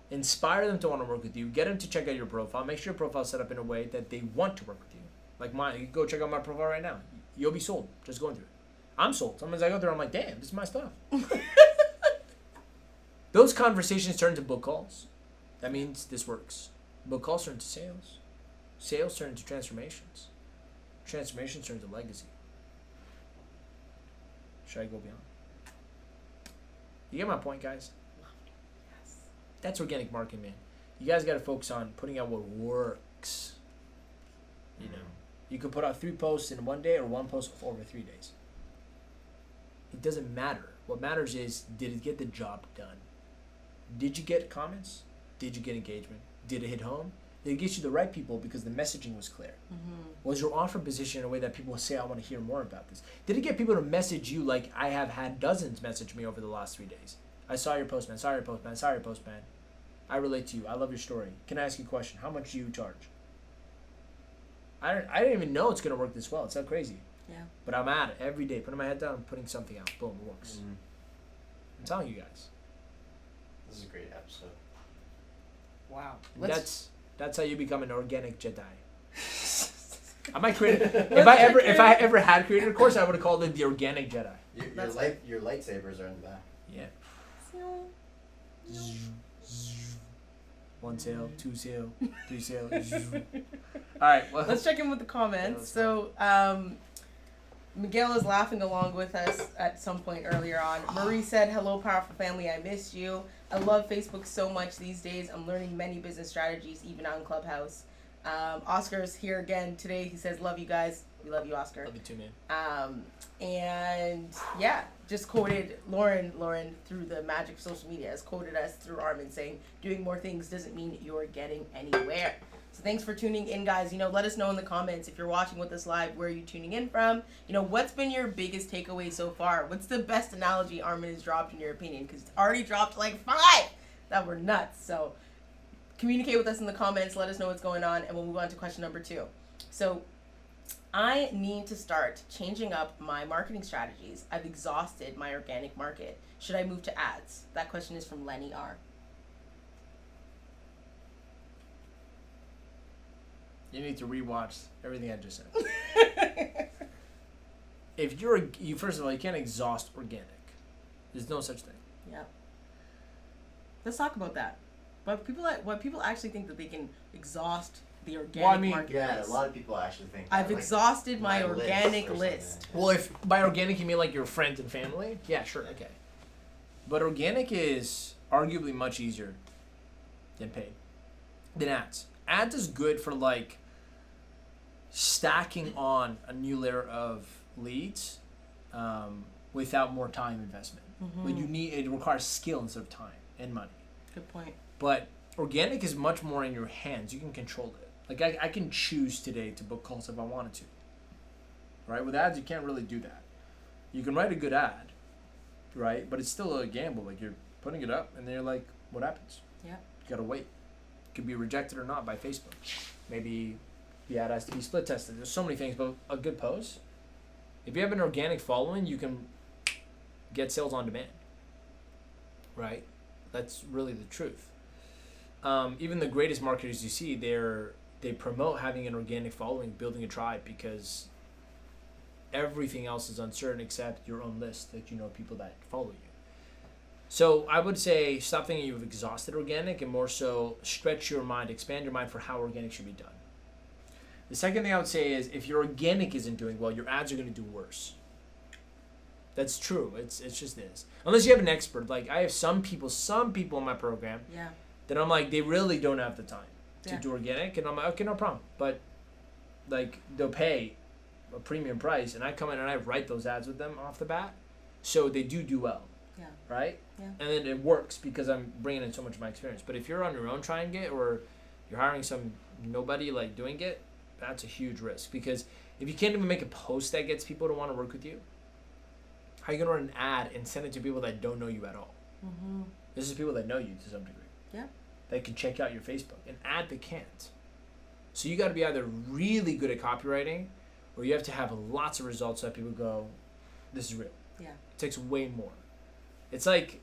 Inspire them to want to work with you. Get them to check out your profile. Make sure your profile is set up in a way that they want to work with you. Like mine, you can go check out my profile right now. You'll be sold just going through it. I'm sold. Sometimes I go there, I'm like, damn, this is my stuff. Those conversations turn to book calls. That means this works. Book calls turn to sales. Sales turn to transformations. Transformations turn to legacy. Should I go beyond? You get my point, guys? Yes. That's organic marketing, man. You guys got to focus on putting out what works. You know, you can put out 3 posts in 1 day or 1 post over 3 days. It doesn't matter. What matters is, did it get the job done? Did you get comments? Did you get engagement? Did it hit home? Did it get you the right people because the messaging was clear? Was your offer positioned in a way that people will say, I want to hear more about this? Did it get people to message you like I have had dozens message me over the last 3 days? I saw your post, man. Saw your post, man. Saw your post, man. I relate to you. I love your story. Can I ask you a question? How much do you charge? I didn't even know it's going to work this well. It's so crazy. Yeah. But I'm at it every day. Putting my head down, putting something out. Boom, it works. I'm telling you guys. This is a great episode. Wow. That's how you become an organic Jedi. I might create if I ever had created a course, I would have called it the Organic Jedi. Your lightsabers are in the back. Yeah. 1 sail, 2 sail, 3 sail. All right. Well, Let's check in with the comments. So, Miguel is laughing along with us at some point earlier on. Marie said, hello, powerful family. I missed you. I love Facebook so much these days. I'm learning many business strategies, even on Clubhouse. Oscar's here again today. He says, love you guys. We love you, Oscar. love you too, man. And yeah, just quoted Lauren through the magic of social media, has quoted us through Armin saying, doing more things doesn't mean you're getting anywhere. So thanks for tuning in, guys. You know, let us know in the comments if you're watching with us live, where are you tuning in from? You know, what's been your biggest takeaway so far? What's the best analogy Armin has dropped in your opinion? Because it's already dropped like 5 that were nuts. So communicate with us in the comments. Let us know what's going on, and we'll move on to question number 2. So I need to start changing up my marketing strategies. I've exhausted my organic market. Should I move to ads? That question is from Lenny R. You need to rewatch everything I just said. If you first of all, you can't exhaust organic. There's no such thing. Yeah. Let's talk about that. But people actually think that they can exhaust the organic marketplace. Yeah, a lot of people actually think that. I've exhausted my organic list. Well, if by organic you mean like your friends and family, yeah, sure, okay. But organic is arguably much easier than paid, than ads. Ads is good for like stacking on a new layer of leads without more time investment. But it requires skill instead of time and money. Good point. But organic is much more in your hands. You can control it. Like I can choose today to book calls if I wanted to. Right? With ads, you can't really do that. You can write a good ad, right? But it's still a gamble. Like you're putting it up, and then you're like, what happens? Yeah. You gotta wait. It could be rejected or not by Facebook. Maybe the ad has to be split tested. There's so many things, but a good post. If you have an organic following, you can get sales on demand. Right? That's really the truth. Even the greatest marketers you see, they promote having an organic following, building a tribe, because everything else is uncertain except your own list that you know people that follow you. So I would say stop thinking you've exhausted organic and more so stretch your mind, expand your mind for how organic should be done. The second thing I would say is if your organic isn't doing well, your ads are going to do worse. That's true. It's just this. Unless you have an expert. Like I have some people in my program that I'm like, they really don't have the time to do organic. And I'm like, okay, no problem. But like they'll pay a premium price and I come in and I write those ads with them off the bat. So they do well. Yeah. Right? Yeah. And then it works because I'm bringing in so much of my experience. But if you're on your own trying it or you're hiring some nobody like doing it, that's a huge risk. Because if you can't even make a post that gets people to want to work with you, how are you going to run an ad and send it to people that don't know you at all? This is people that know you to some degree. Yeah. They can check out your Facebook. An ad they can't. So you got to be either really good at copywriting or you have to have lots of results that people go, this is real. Yeah. It takes way more. It's like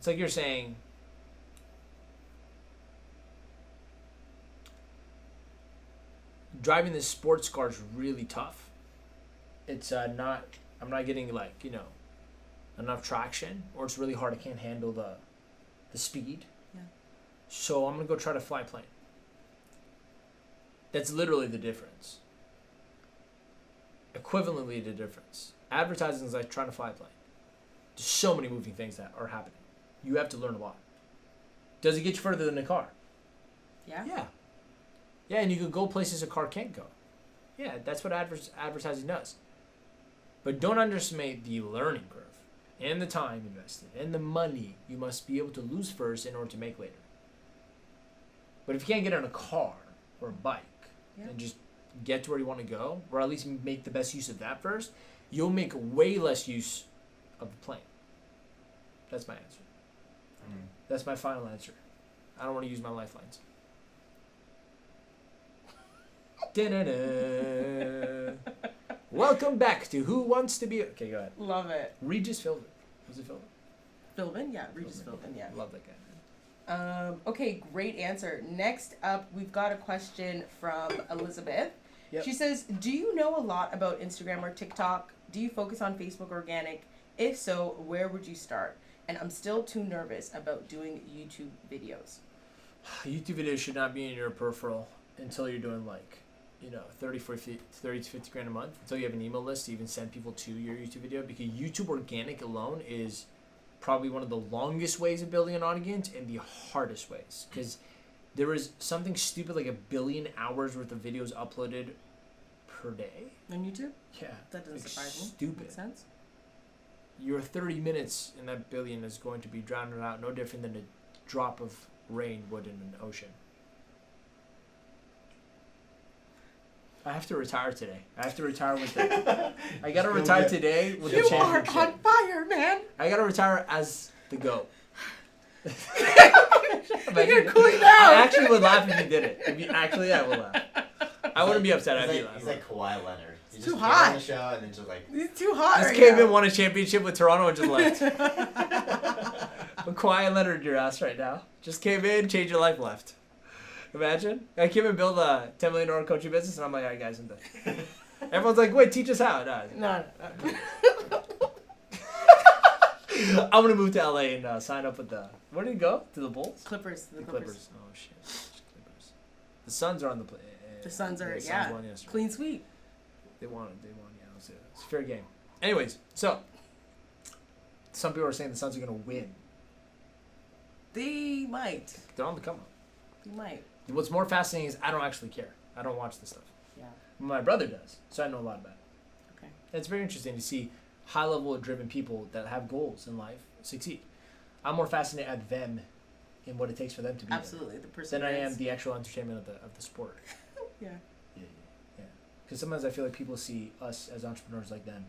you're saying driving this sports car is really tough. It's I'm not getting like, enough traction, or it's really hard. I can't handle the speed. Yeah. So I'm going to go try to fly a plane. That's literally the difference. Equivalently the difference. Advertising is like trying to fly a plane. There's so many moving things that are happening. You have to learn a lot. Does it get you further than a car? Yeah. Yeah. Yeah, and you can go places a car can't go. Yeah, that's what advertising does. But don't underestimate the learning curve and the time invested and the money you must be able to lose first in order to make later. But if you can't get in a car or a bike and just get to where you want to go, or at least make the best use of that first, you'll make way less use of the plane. That's my answer. That's my final answer. I don't want to use my lifelines. Welcome back to Who Wants to Be... Okay, go ahead. Love it. Regis Philbin. Was it Philbin? Philbin? Yeah, Regis Philbin, yeah. Love that guy. Okay, great answer. Next up, we've got a question from Elizabeth. Yep. She says, do you know a lot about Instagram or TikTok? Do you focus on Facebook organic? If so, where would you start? And I'm still too nervous about doing YouTube videos. YouTube videos should not be in your peripheral until you're doing 30 to 50 grand a month, until you have an email list to even send people to your YouTube video, because YouTube organic alone is probably one of the longest ways of building an audience and the hardest ways, because there is something stupid like 1 billion hours worth of videos uploaded per day. On YouTube? Yeah. That doesn't surprise me. Stupid. Makes sense. Your 30 minutes in that billion is going to be drowned out no different than a drop of rain would in an ocean. I have to retire today. I have to retire with the... I gotta retire today with the championship. You are on fire, man! I gotta retire as the GOAT. You're cooling down! I actually would laugh if you did it. I would laugh. I wouldn't be upset. I'd be laughing. He's like Kawhi Leonard. He It's just too came hot. on the show and then just like... It's too hot Just right came now. in, won a championship with Toronto, and just left. But Kawhi Leonard, your ass right now. Just came in, changed your life, left. Imagine. I came and build a $10 million coaching business, and I'm like, all right, guys, I'm done. Everyone's like, wait, teach us how. No. I'm going to move to LA and sign up with the... Where did he go? To the Bulls? Clippers. The Clippers. Oh, shit. Clippers. The Suns are on the play. The Suns are, won yesterday. clean sweep. They won. Yeah, it's a fair game. Anyways, so some people are saying the Suns are going to win. They might. They're on the come up. They might. What's more fascinating is I don't actually care. I don't watch this stuff. Yeah. My brother does, so I know a lot about it. Okay. It's very interesting to see high-level driven people that have goals in life succeed. I'm more fascinated at them and what it takes for them to be Absolutely, the there person. than I am the actual entertainment of the sport. Yeah. Yeah. Because sometimes I feel like people see us as entrepreneurs like them.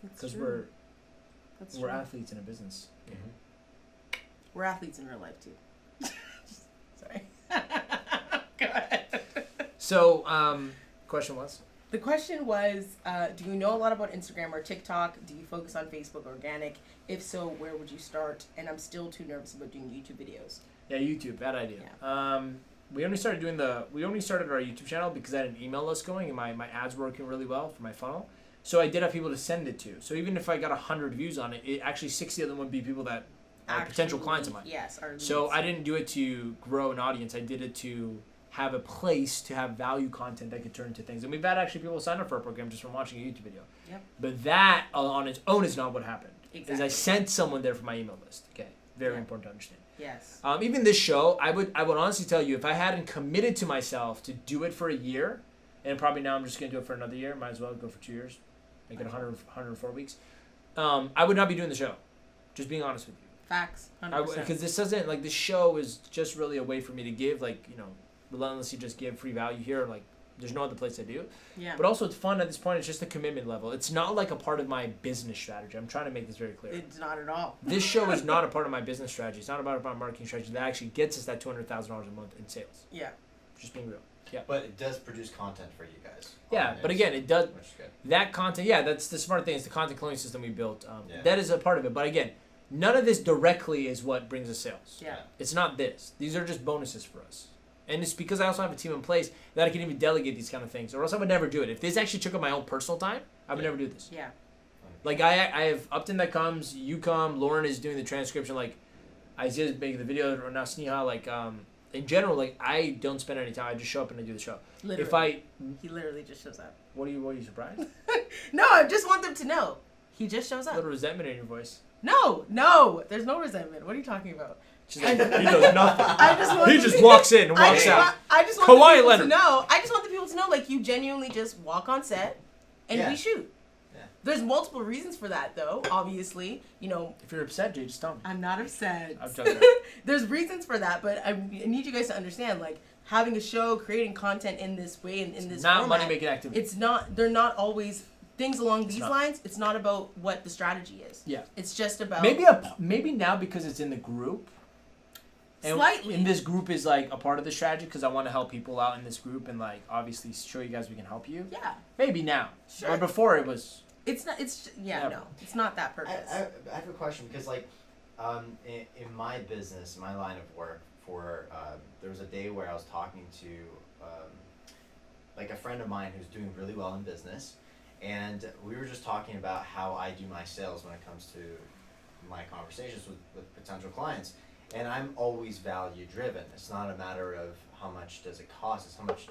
Because we're athletes in a business. Mm-hmm. We're athletes in real life too. Sorry. Go ahead. So, question was? The question was, do you know a lot about Instagram or TikTok? Do you focus on Facebook organic? If so, where would you start? And I'm still too nervous about doing YouTube videos. Yeah, YouTube, bad idea. Yeah. We only started our YouTube channel because I had an email list going and my ads were working really well for my funnel. So I did have people to send it to. So even if I got 100 views on it, actually 60 of them would be people that are potential clients of mine. Yes, are leads. So I didn't do it to grow an audience. I did it to have a place to have value content that could turn into things. And we've had actually people sign up for our program just from watching a YouTube video. Yep. But that on its own is not what happened. Exactly. Is I sent someone there for my email list. Okay. Very Yeah. important to understand. Yes. Even this show, I would honestly tell you, if I hadn't committed to myself to do it for a year, and probably now I'm just going to do it for another year, might as well go for 2 years, make it 104 weeks, I would not be doing the show. Just being honest with you. Facts. 100%. Because this doesn't, like, this show is just really a way for me to give, like, relentlessly just give free value here. Like, there's no other place to do it. Yeah. But also, it's fun at this point. It's just a commitment level. It's not like a part of my business strategy. I'm trying to make this very clear. It's not at all. This show is not a part of my business strategy. It's not about my marketing strategy that actually gets us that $200,000 a month in sales. Yeah. Just being real. Yeah. But it does produce content for you guys. Yeah, but again, it does. Which is good. That content, yeah, that's the smart thing. It's the content cloning system we built. Yeah. That is a part of it. But again, none of this directly is what brings us sales. Yeah. It's not this. These are just bonuses for us. And it's because I also have a team in place that I can even delegate these kind of things, or else I would never do it. If this actually took up my own personal time, I would never do this. Yeah. Like, I have Upton that comes, you come, Lauren is doing the transcription, like, I just make the video, or now Sneha, like, in general, like, I don't spend any time. I just show up and I do the show. Literally. He literally just shows up. What are you surprised? No, I just want them to know. He just shows A up. little resentment in your voice. No, there's no resentment. What are you talking about? She's like, he does nothing. I just want He the just people- walks in and walks out. I just want Kawhi the people Leonard. to know. I just want the people to know, like, you genuinely just walk on set and Yeah. we shoot. Yeah. There's multiple reasons for that, though. Obviously, If you're upset, Jay, just tell me. I'm not upset. I'm joking. There's reasons for that, but I need you guys to understand, like, having a show, creating content in this way and in this Not format, money making activity. it's not. They're not always things along these not. lines. It's not about what the strategy is. Yeah. It's just about Maybe now because it's in the group. And Slightly. And this group is like a part of the strategy because I want to help people out in this group and like obviously show you guys we can help you. Yeah. Maybe now. Sure. But before it was. It's not. It's Never. no. It's not that purpose. I have a question because, like, in my business, my line of work, there was a day where I was talking to, like, a friend of mine who's doing really well in business, and we were just talking about how I do my sales when it comes to my conversations with potential clients, and I'm always value driven. It's not a matter of how much does it cost.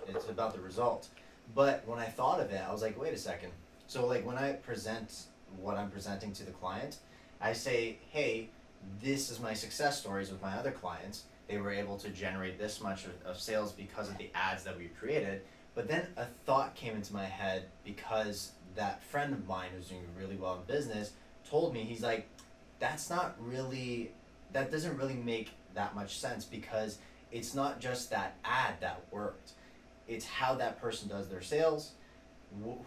It's about the result. But when I thought of it, I was like, wait a second. So, like, when I present what I'm presenting to the client, I say, hey, this is my success stories with my other clients. They were able to generate this much of sales because of the ads that we created. But then a thought came into my head because that friend of mine who's doing really well in business told me, he's like, that doesn't really make that much sense because it's not just that ad that worked. It's how that person does their sales,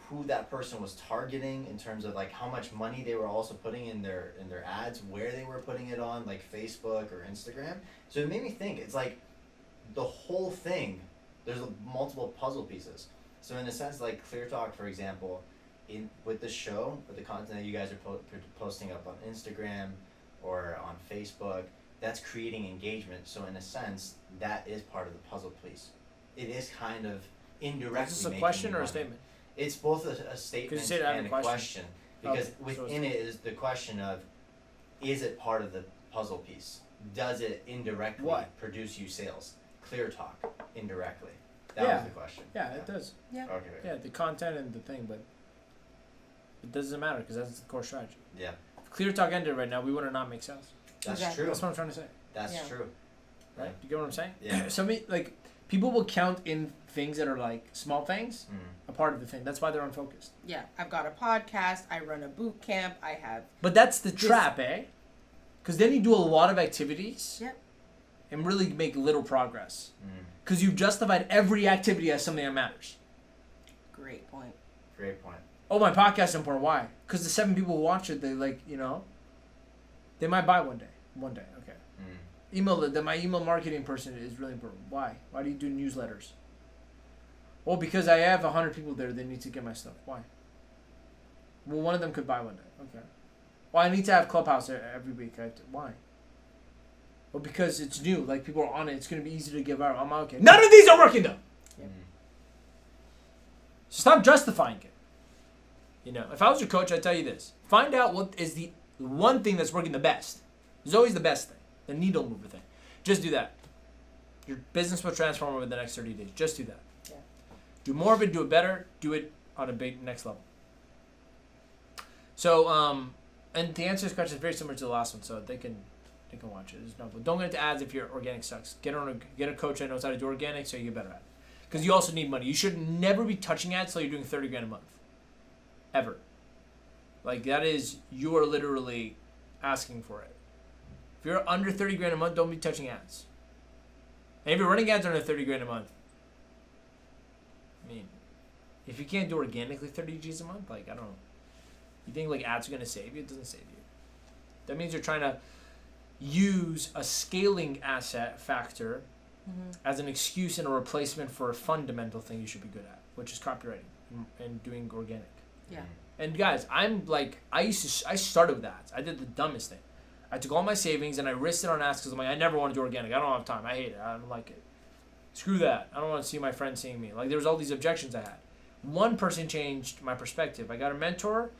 who that person was targeting in terms of like how much money they were also putting in their ads, where they were putting it on, like Facebook or Instagram. So it made me think, it's like the whole thing, there's multiple puzzle pieces. So in a sense, like Clear Talk, for example, with the show, with the content that you guys are posting up on Instagram or on Facebook, that's creating engagement. So in a sense, that is part of the puzzle piece. It is kind of indirectly. Is this a making question you or a money. statement? It's both a statement say that in and a a question? question. Because Okay, so within it is the question of, is it part of the puzzle piece? Does it indirectly What? produce you sales? Clear Talk, indirectly. That Yeah. was the question. Yeah, it does. Yeah. Okay. Yeah, the content and the thing, but it doesn't matter because that's the core strategy. Yeah, If Clear Talk ended right now, we would not make sales. that's Exactly. true. That's what I'm trying to say. That's Yeah. true. Right? You get what I'm saying? Yeah. So people People will count in things that are like small things a part of the thing. That's why they're unfocused. Yeah, I've got a podcast. I run a boot camp. I have. But that's the trap, eh? Because then you do a lot of activities. Yep. And really make little progress. Because you've justified every activity as something that matters. Great point. Great point. Oh, my podcast is important. Why? Because the 7 people who watch it, they they might buy one day. One day, okay. My email marketing person is really important. Why? Why do you do newsletters? Well, because I have 100 people there that need to get my stuff. Why? Well, one of them could buy one day. Okay. Well, I need to have Clubhouse every week. Why? Well, because it's new. Like, people are on it. It's going to be easy to get viral. I'm okay. None of these are working, though. So stop justifying it. If I was your coach, I'd tell you this. Find out what is the one thing that's working the best. There's always the best thing. The needle mover thing. Just do that. Your business will transform over the next 30 days. Just do that. Yeah. Do more of it. Do it better. Do it on a big next level. So, and to answer this question, it's very similar to the last one. So they can watch it. Don't get into ads if your organic sucks. Get a coach that knows how to do organic so you get better at it. Because you also need money. You should never be touching ads till you're doing $30,000 a month. Ever. Like, that is, you are literally asking for it. If you're under $30,000 a month, don't be touching ads. And if you're running ads under $30,000 a month, I mean, if you can't do organically 30 G's a month, like, I don't know. You think like ads are gonna save you? It doesn't save you. That means you're trying to use a scaling asset factor as an excuse and a replacement for a fundamental thing you should be good at, which is copywriting and doing organic. Yeah. And guys, I started with ads. I did the dumbest thing. I took all my savings and I risked it on ads because I'm like, I never want to do organic. I don't have time. I hate it. I don't like it. Screw that. I don't want to see my friends seeing me. Like, there was all these objections I had. One person changed my perspective. I got a mentor,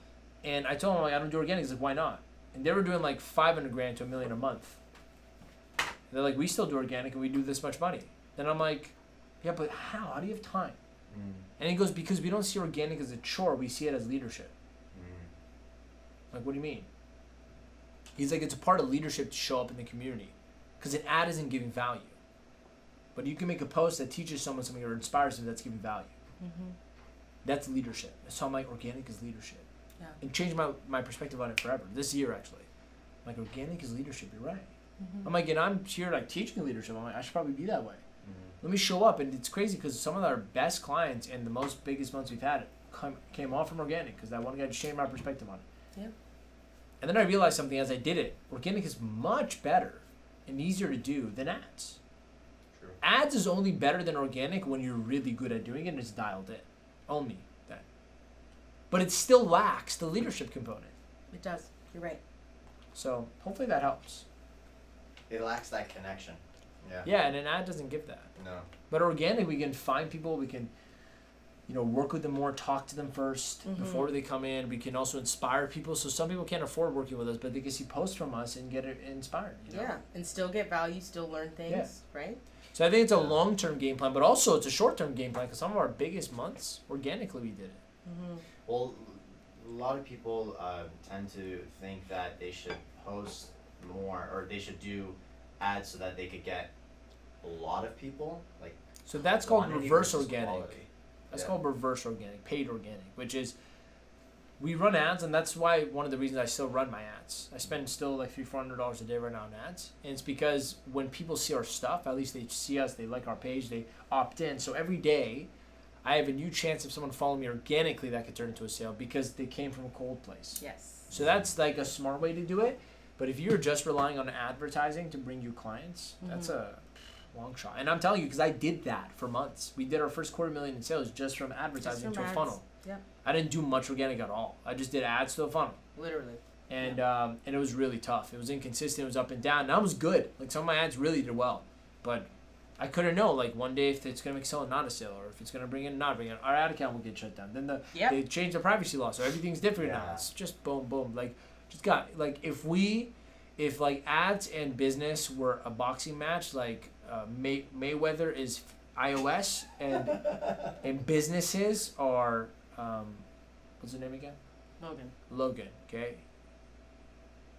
and I told him, like, I don't do organic. He's like, why not? And they were doing like $500,000 to $1 million a month. And they're like, we still do organic and we do this much money. And I'm like, yeah, but how? How do you have time? And he goes, because we don't see organic as a chore. We see it as leadership. Like, what do you mean? He's like, it's a part of leadership to show up in the community. Because an ad isn't giving value. But you can make a post that teaches someone something or inspires them that's giving value. That's leadership. So I'm like, organic is leadership. Yeah. And changed my perspective on it forever. This year, actually. I'm like, organic is leadership. You're right. I'm like, and I'm here like teaching leadership. I'm like, I should probably be that way. Let me show up. And it's crazy because some of our best clients and the most biggest months we've had came all from organic because that one guy just changed my perspective on it. Yeah. And then I realized something as I did it. Organic is much better and easier to do than ads. True. Ads is only better than organic when you're really good at doing it and it's dialed in. Only then. But it still lacks the leadership component. It does. You're right. So hopefully that helps. It lacks that connection. Yeah. Yeah, and an ad doesn't give that. No. But organic, we can find people, we can, work with them more, talk to them first before they come in. We can also inspire people. So some people can't afford working with us, but they can see posts from us and get inspired. Yeah, and still get value, still learn things, right? So I think it's a long-term game plan, but also it's a short-term game plan because some of our biggest months, organically, we did it. Well, a lot of people tend to think that they should post more or they should do ads so that they could get a lot of people. Like, so that's called quantity reverse versus organic. quality. That's called reverse organic, paid organic, which is we run ads, and that's why one of the reasons I still run my ads. I spend still like $300-400 a day right now on ads, and it's because when people see our stuff, at least they see us, they like our page, they opt in. So every day, I have a new chance of someone following me organically that could turn into a sale because they came from a cold place. Yes. So that's like a smart way to do it. But if you're just relying on advertising to bring you clients, that's a long shot. And I'm telling you, because I did that for months. We did our first $250,000 in sales just from advertising to a funnel. Yeah. I didn't do much organic at all. I just did ads to a funnel. Literally. And and it was really tough. It was inconsistent. It was up and down. And I was good. Like, some of my ads really did well. But I couldn't know, like, one day if it's going to make sale or not a sale, or if it's going to bring in not bring in. Our ad account will get shut down. Then they change the privacy law, so everything's different now. It's just boom, boom. Like, just got, like, if like ads and business were a boxing match, like Mayweather is iOS and businesses are what's the name again? Logan. Okay,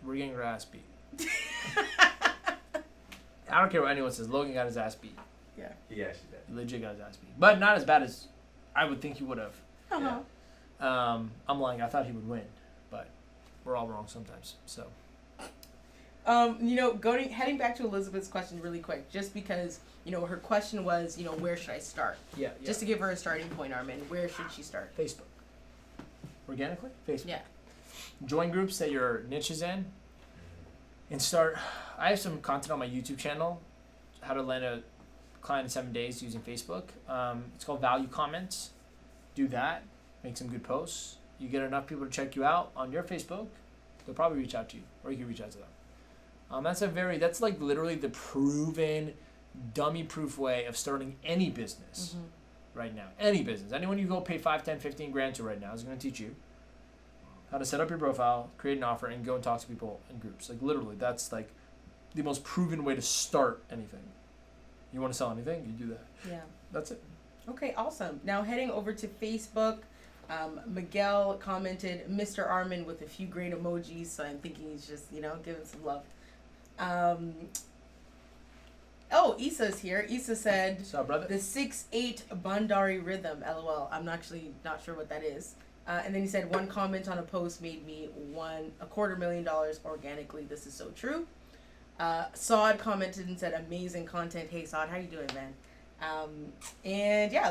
we're getting our ass beat. I don't care what anyone says. Logan got his ass beat. Yeah. He actually did. He legit got his ass beat. But not as bad as I would think he would have. Uh-huh. I'm lying. I thought he would win, but we're all wrong sometimes. So. Heading back to Elizabeth's question really quick, just because, her question was, where should I start? Yeah. Just to give her a starting point, Armin, where should she start? Facebook. Organically? Facebook. Yeah. Join groups that your niche is in and start. I have some content on my YouTube channel, how to land a client in 7 days using Facebook. It's called Value Comments. Do that. Make some good posts. You get enough people to check you out on your Facebook, they'll probably reach out to you, or you can reach out to them. That's like literally the proven, dummy-proof way of starting any business right now. Any business. Anyone you go pay 5, 10, 15 grand to right now is going to teach you how to set up your profile, create an offer, and go and talk to people in groups. Like literally, that's like the most proven way to start anything. You want to sell anything, you do that. Yeah. That's it. Okay, awesome. Now heading over to Facebook, Miguel commented, Mr. Armin with a few great emojis, so I'm thinking he's just, giving some love. Issa's here. Issa said, What's up, brother? the 6/8 Bandari rhythm, lol. I'm actually not sure what that is. And then he said, one comment on a post made me $250,000 organically. This is so true. Saad commented and said, amazing content. Hey, Saad, how you doing, man?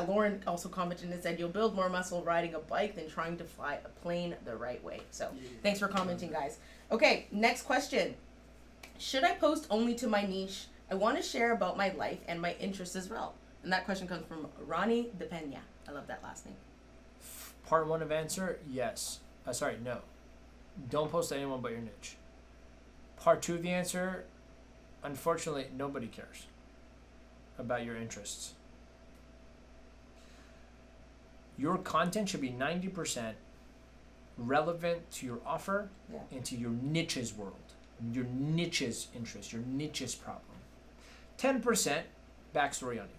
Lauren also commented and said, you'll build more muscle riding a bike than trying to fly a plane the right way. So thanks for commenting, guys. Okay, next question. Should I post only to my niche? I want to share about my life and my interests as well. And that question comes from Ronnie De Pena. I love that last name. Part 1 of answer, yes. No. Don't post to anyone but your niche. Part 2 of the answer, unfortunately, nobody cares about your interests. Your content should be 90% relevant to your offer and to your niche's world, your niche's interest, your niche's problem. 10% backstory on you.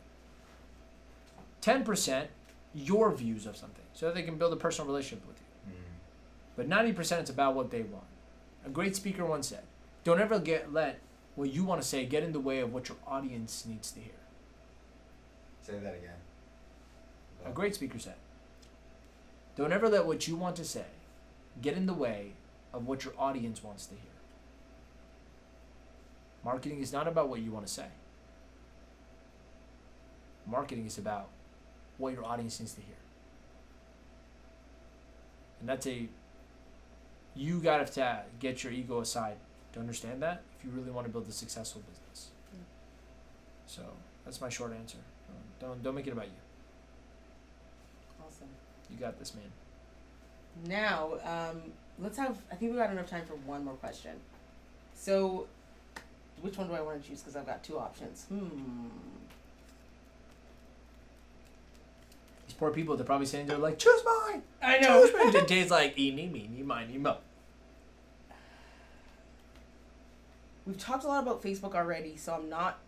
10% your views of something, so that they can build a personal relationship with you. But 90% it's about what they want. A great speaker once said, don't ever let what you want to say get in the way of what your audience needs to hear. Say that again. A great speaker said, don't ever let what you want to say get in the way of what your audience wants to hear. Marketing is not about what you want to say. Marketing is about what your audience needs to hear. And you got to get your ego aside to understand that if you really want to build a successful business. So that's my short answer. Don't make it about you. Awesome. You got this, man. Now, I think we got enough time for one more question. So, which one do I want to choose? Because I've got two options. These poor people, they're probably sitting there like, choose mine! I know. Choose mine! Jay's like, eeny, meeny, miny, mo. We've talked a lot about Facebook already, so I'm not...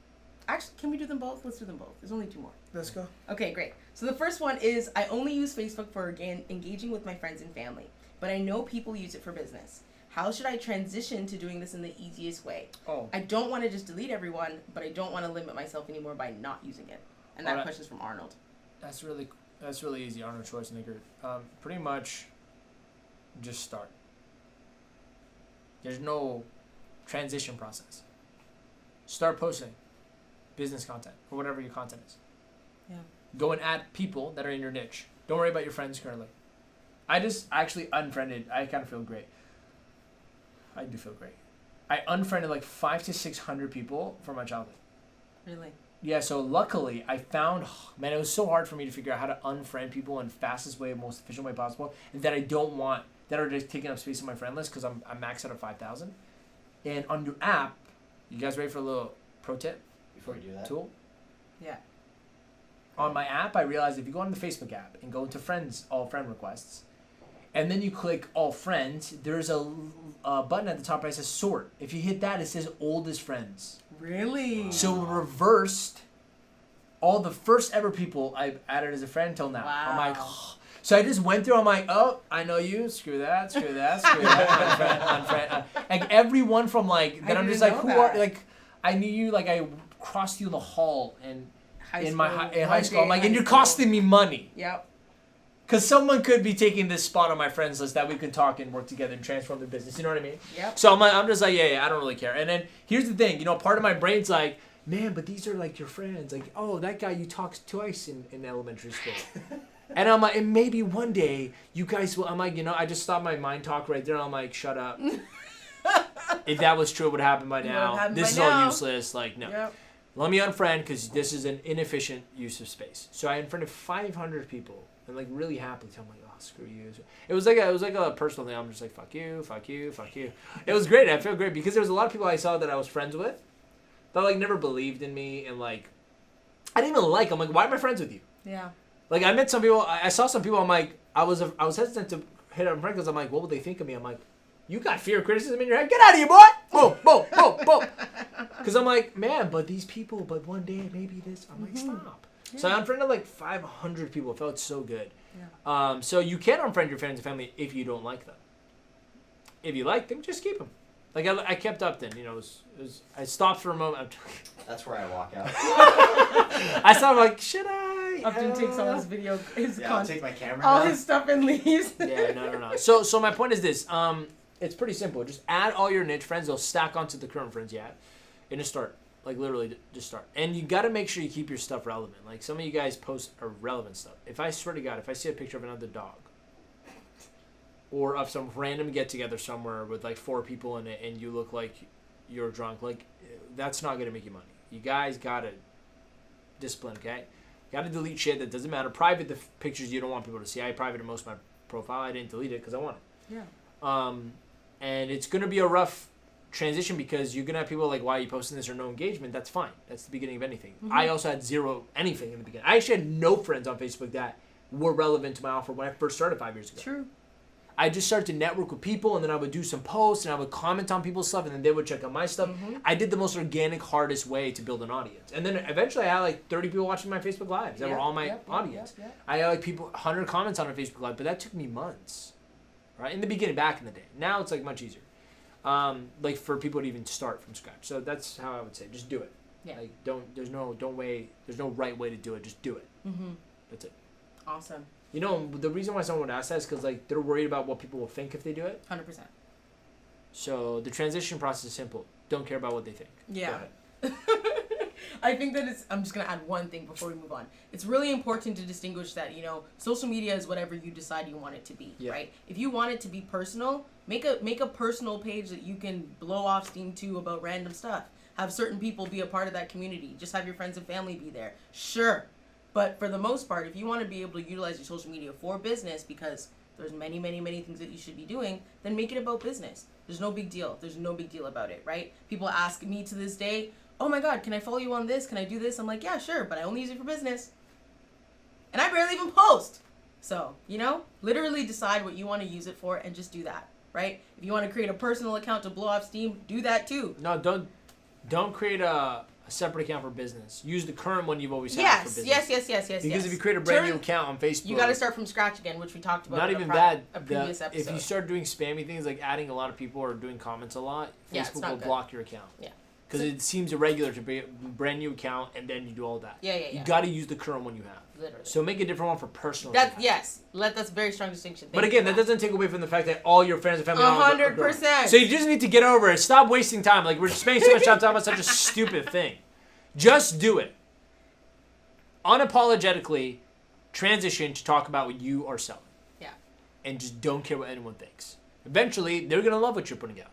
Actually, can we do them both? Let's do them both. There's only two more. Let's go. Okay, great. So the first one is, I only use Facebook for engaging with my friends and family, but I know people use it for business. How should I transition to doing this in the easiest way? Oh. I don't want to just delete everyone, but I don't want to limit myself anymore by not using it. And that question's from Arnold. That's really easy, Arnold Schwarzenegger. Pretty much, just start. There's no transition process. Start posting business content or whatever your content is. Yeah. Go and add people that are in your niche. Don't worry about your friends currently. I just actually unfriended. I kind of feel great. I do feel great. I unfriended like 500 to 600 people from my childhood. Really? Yeah, so luckily I found, man, it was so hard for me to figure out how to unfriend people in the fastest way, most efficient way possible, and that I don't want, that are just taking up space on my friend list because I'm maxed out at 5,000. And on your app, you guys ready for a little pro tip? Before you do that? Tool? Yeah. On my app, I realized if you go on the Facebook app and go into friends, all friend requests, and then you click all friends, there's a button at the top right that says sort. If you hit that, it says oldest friends. Really? So it reversed all the first ever people I've added as a friend till now. Wow. I'm like, oh. So I just went through, I'm like, oh, I know you, screw that, unfriend. Like everyone from like, then I'm just like, who are, like, I knew you, like I crossed you in the hall and in high school. I'm like, and you're costing me money. Yep. Because someone could be taking this spot on my friends list that we can talk and work together and transform their business. You know what I mean? Yep. So I'm just like, yeah, I don't really care. And then here's the thing, part of my brain's like, man, but these are like your friends. Like, oh, that guy you talked twice in elementary school. And I'm like, and maybe one day you guys will. I'm like, I just stopped my mind talk right there. I'm like, shut up. If that was true, it would happen by now. This is all useless. Like, no. Yep. Let me unfriend because this is an inefficient use of space. So I unfriended 500 people. And like really happily tell them like, oh, screw you. It was like a personal thing. I'm just like, fuck you, fuck you, fuck you. It was great. I feel great because there was a lot of people I saw that I was friends with that like never believed in me and like I didn't even like them. Like, why am I friends with you? Yeah. Like I met some people. I saw some people. I'm like, I was hesitant to hit up friends because I'm like, what would they think of me? I'm like, you got fear of criticism in your head. Get out of here, boy. Boom, boom, boom, boom. Because I'm like, man, but these people, but one day maybe this. I'm like, stop. Yeah. So I unfriended like 500 people. It felt so good. Yeah. So you can unfriend your friends and family if you don't like them. If you like them, just keep them. Like I kept Upton. I stopped for a moment. That's where I walk out. I stopped like, should I? Upton takes all his video, I'll take my camera. All his stuff and leaves. Yeah, no. So my point is this. It's pretty simple. Just add all your niche friends. They'll stack onto the current friends you have, and just start. Like, literally, just start. And you got to make sure you keep your stuff relevant. Like, some of you guys post irrelevant stuff. If I swear to God, if I see a picture of another dog or of some random get-together somewhere with, like, 4 people in it and you look like you're drunk, like, that's not going to make you money. You guys got to discipline, okay? Got to delete shit that doesn't matter. Private the pictures you don't want people to see. I privated most of my profile. I didn't delete it because I want it. Yeah. And it's going to be a rough transition because you're gonna have people like, why are you posting this or no engagement? That's fine. That's the beginning of anything. Mm-hmm. I also had zero anything in the beginning. I actually had no friends on Facebook that were relevant to my offer when I first started 5 years ago. True. I just started to network with people, and then I would do some posts, and I would comment on people's stuff, and then they would check out my stuff. Mm-hmm. I did the most organic, hardest way to build an audience. And then eventually I had like 30 people watching my Facebook Lives that were all my audience. I had like 100 comments on a Facebook Live, but that took me months, right? In the beginning, back in the day. Now it's like much easier. Like for people to even start from scratch. So that's how I would say, just do it. Yeah. Like there's no right way to do it. Just do it. Mm-hmm. That's it. Awesome. The reason why someone would ask that is because like they're worried about what people will think if they do it. 100%. So the transition process is simple. Don't care about what they think. Yeah. I think that I'm just going to add one thing before we move on. It's really important to distinguish that, social media is whatever you decide you want it to be, right? If you want it to be personal, make a personal page that you can blow off steam to about random stuff. Have certain people be a part of that community. Just have your friends and family be there. Sure. But for the most part, if you want to be able to utilize your social media for business, because there's many, many, many things that you should be doing, then make it about business. There's no big deal. There's no big deal about it, right? People ask me to this day, oh my God, can I follow you on this? Can I do this? I'm like, yeah, sure, but I only use it for business. And I barely even post. So, literally decide what you want to use it for and just do that, right? If you want to create a personal account to blow off steam, do that too. No, don't create a separate account for business. Use the current one you've always had for business. Yes. Because if you create a brand new account on Facebook, you got to start from scratch again, which we talked about. Not in even a previous episode. If you start doing spammy things like adding a lot of people or doing comments a lot, Facebook will block your account. Yeah. Because it seems irregular to be a brand new account and then you do all that. Yeah. You got to use the current one you have. Literally. So make a different one for personal. That's a very strong distinction. But again, that doesn't take away from the fact that all your friends and family 100%. So you just need to get over it. Stop wasting time. Like, we're spending so much time talking about such a stupid thing. Just do it. Unapologetically transition to talk about what you are selling. Yeah. And just don't care what anyone thinks. Eventually, they're going to love what you're putting out.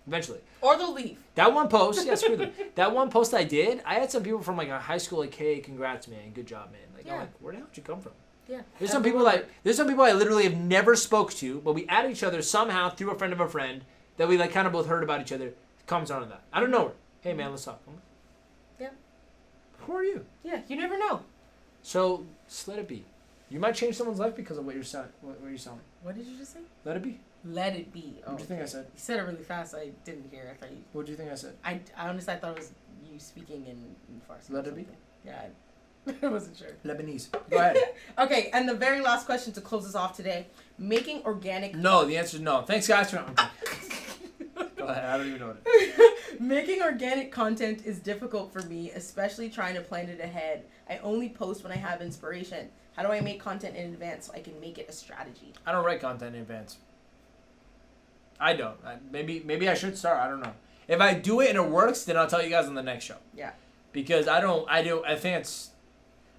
Eventually. Or they'll leave. That one post, screw them. That one post I did, I had some people from like a high school like, hey, congrats, man, good job, man. Like, I'm like, where the hell did you come from? Yeah. There's some people I literally have never spoke to, but we added each other somehow through a friend of a friend that we like kind of both heard about each other. Comments on that. I don't know her. Hey, man, let's talk. Yeah. Who are you? Yeah, you never know. So just let it be. You might change someene's life because of what you're selling. What you're selling. What did you just say? Let it be. Let it be. What do you think I said? You said it really fast. I didn't hear. I thought you. What do you think I said? I honestly thought it was you speaking in Farsi. Let it be. Yeah, I wasn't sure. Lebanese. Go ahead. Okay, and the very last question to close us off today: making organic. No, the answer is no. Thanks, guys. For... Go Go ahead. I don't even know what it is. Making organic content is difficult for me, especially trying to plan it ahead. I only post when I have inspiration. How do I make content in advance so I can make it a strategy? I don't write content in advance. I don't. Maybe I should start. I don't know. If I do it and it works, then I'll tell you guys on the next show. Yeah. Because I think it's,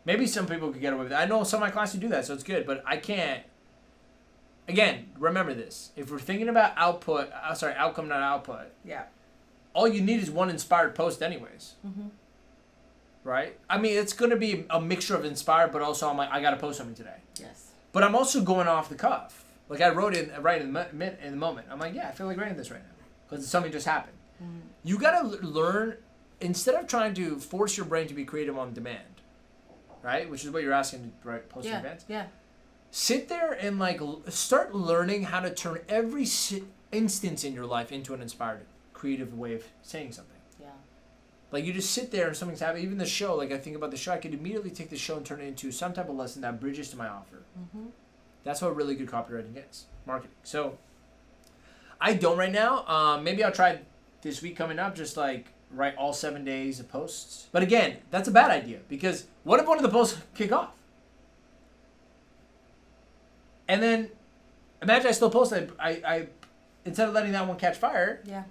maybe some people could get away with it. I know some of my classes do that, so it's good, but I can't. Again, remember this. If we're thinking about outcome, not output, Yeah. all you need is one inspired post anyways. Mm-hmm. Right? I mean, it's going to be a mixture of inspired, but also I'm like, I got to post something today. Yes. But I'm also going off the cuff. Like I wrote it right in the moment. I'm like, yeah, I feel like writing this right now. Because something just happened. Mm-hmm. You got to learn, instead of trying to force your brain to be creative on demand, right? Which is what you're asking to post in advance. Yeah. Sit there and like start learning how to turn every instance in your life into an inspired, creative way of saying something. Yeah. Like you just sit there and something's happening. Even the show, like I think about the show, I could immediately take the show and turn it into some type of lesson that bridges to my offer. Mm-hmm. That's what really good copywriting is, marketing. So I don't right now. Maybe I'll try this week coming up, just like write all 7 days of posts. But again, that's a bad idea because what if one of the posts kick off? And then imagine I still post it. I instead of letting that one catch fire. Yeah.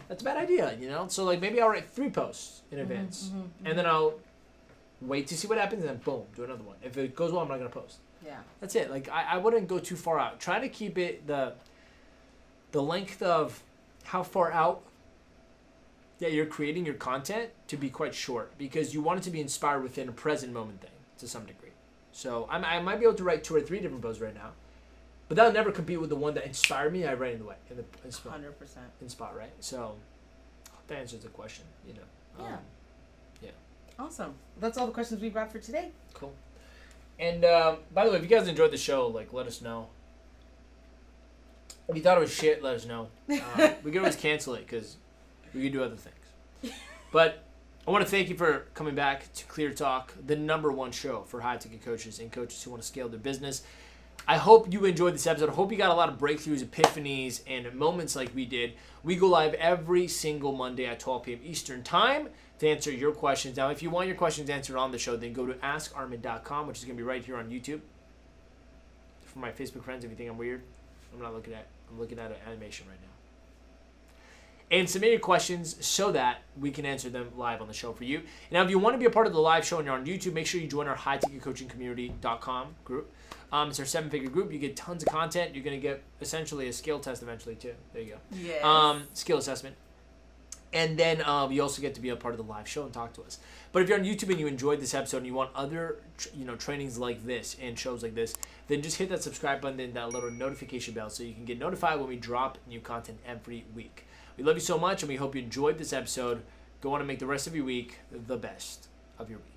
That's a bad idea, you know? So like maybe I'll write 3 posts in advance. And then I'll wait to see what happens and then boom, do another one. If it goes well, I'm not going to post. Yeah. That's it. Like I wouldn't go too far out. Try to keep it the length of how far out you're creating your content to be quite short because you want it to be inspired within a present moment thing to some degree. So I might be able to write 2 or 3 different posts right now, but that'll never compete with the one that inspired me. I write in the spot. 100%. In spot, right? So that answers the question. You know. Yeah. Yeah. Awesome. That's all the questions we brought for today. Cool. And by the way, if you guys enjoyed the show, like let us know. If you thought it was shit, let us know. We could always cancel it because we could do other things. But I want to thank you for coming back to Clear Talk, the #1 show for high-ticket coaches and coaches who want to scale their business. I hope you enjoyed this episode. I hope you got a lot of breakthroughs, epiphanies, and moments like we did. We go live every single Monday at 12 p.m. Eastern Time to answer your questions. Now, if you want your questions answered on the show, then go to askarmin.com, which is going to be right here on YouTube. For my Facebook friends, if you think I'm weird, I'm looking at an animation right now. And submit your questions so that we can answer them live on the show for you. Now, if you want to be a part of the live show and you're on YouTube, make sure you join our highticketcoachingcommunity.com group. It's our 7-figure group. You get tons of content. You're going to get essentially a skill test eventually too. There you go. Yes. Skill assessment. And then you also get to be a part of the live show and talk to us. But if you're on YouTube and you enjoyed this episode and you want other trainings like this and shows like this, then just hit that subscribe button and that little notification bell so you can get notified when we drop new content every week. We love you so much, and we hope you enjoyed this episode. Go on and make the rest of your week the best of your week.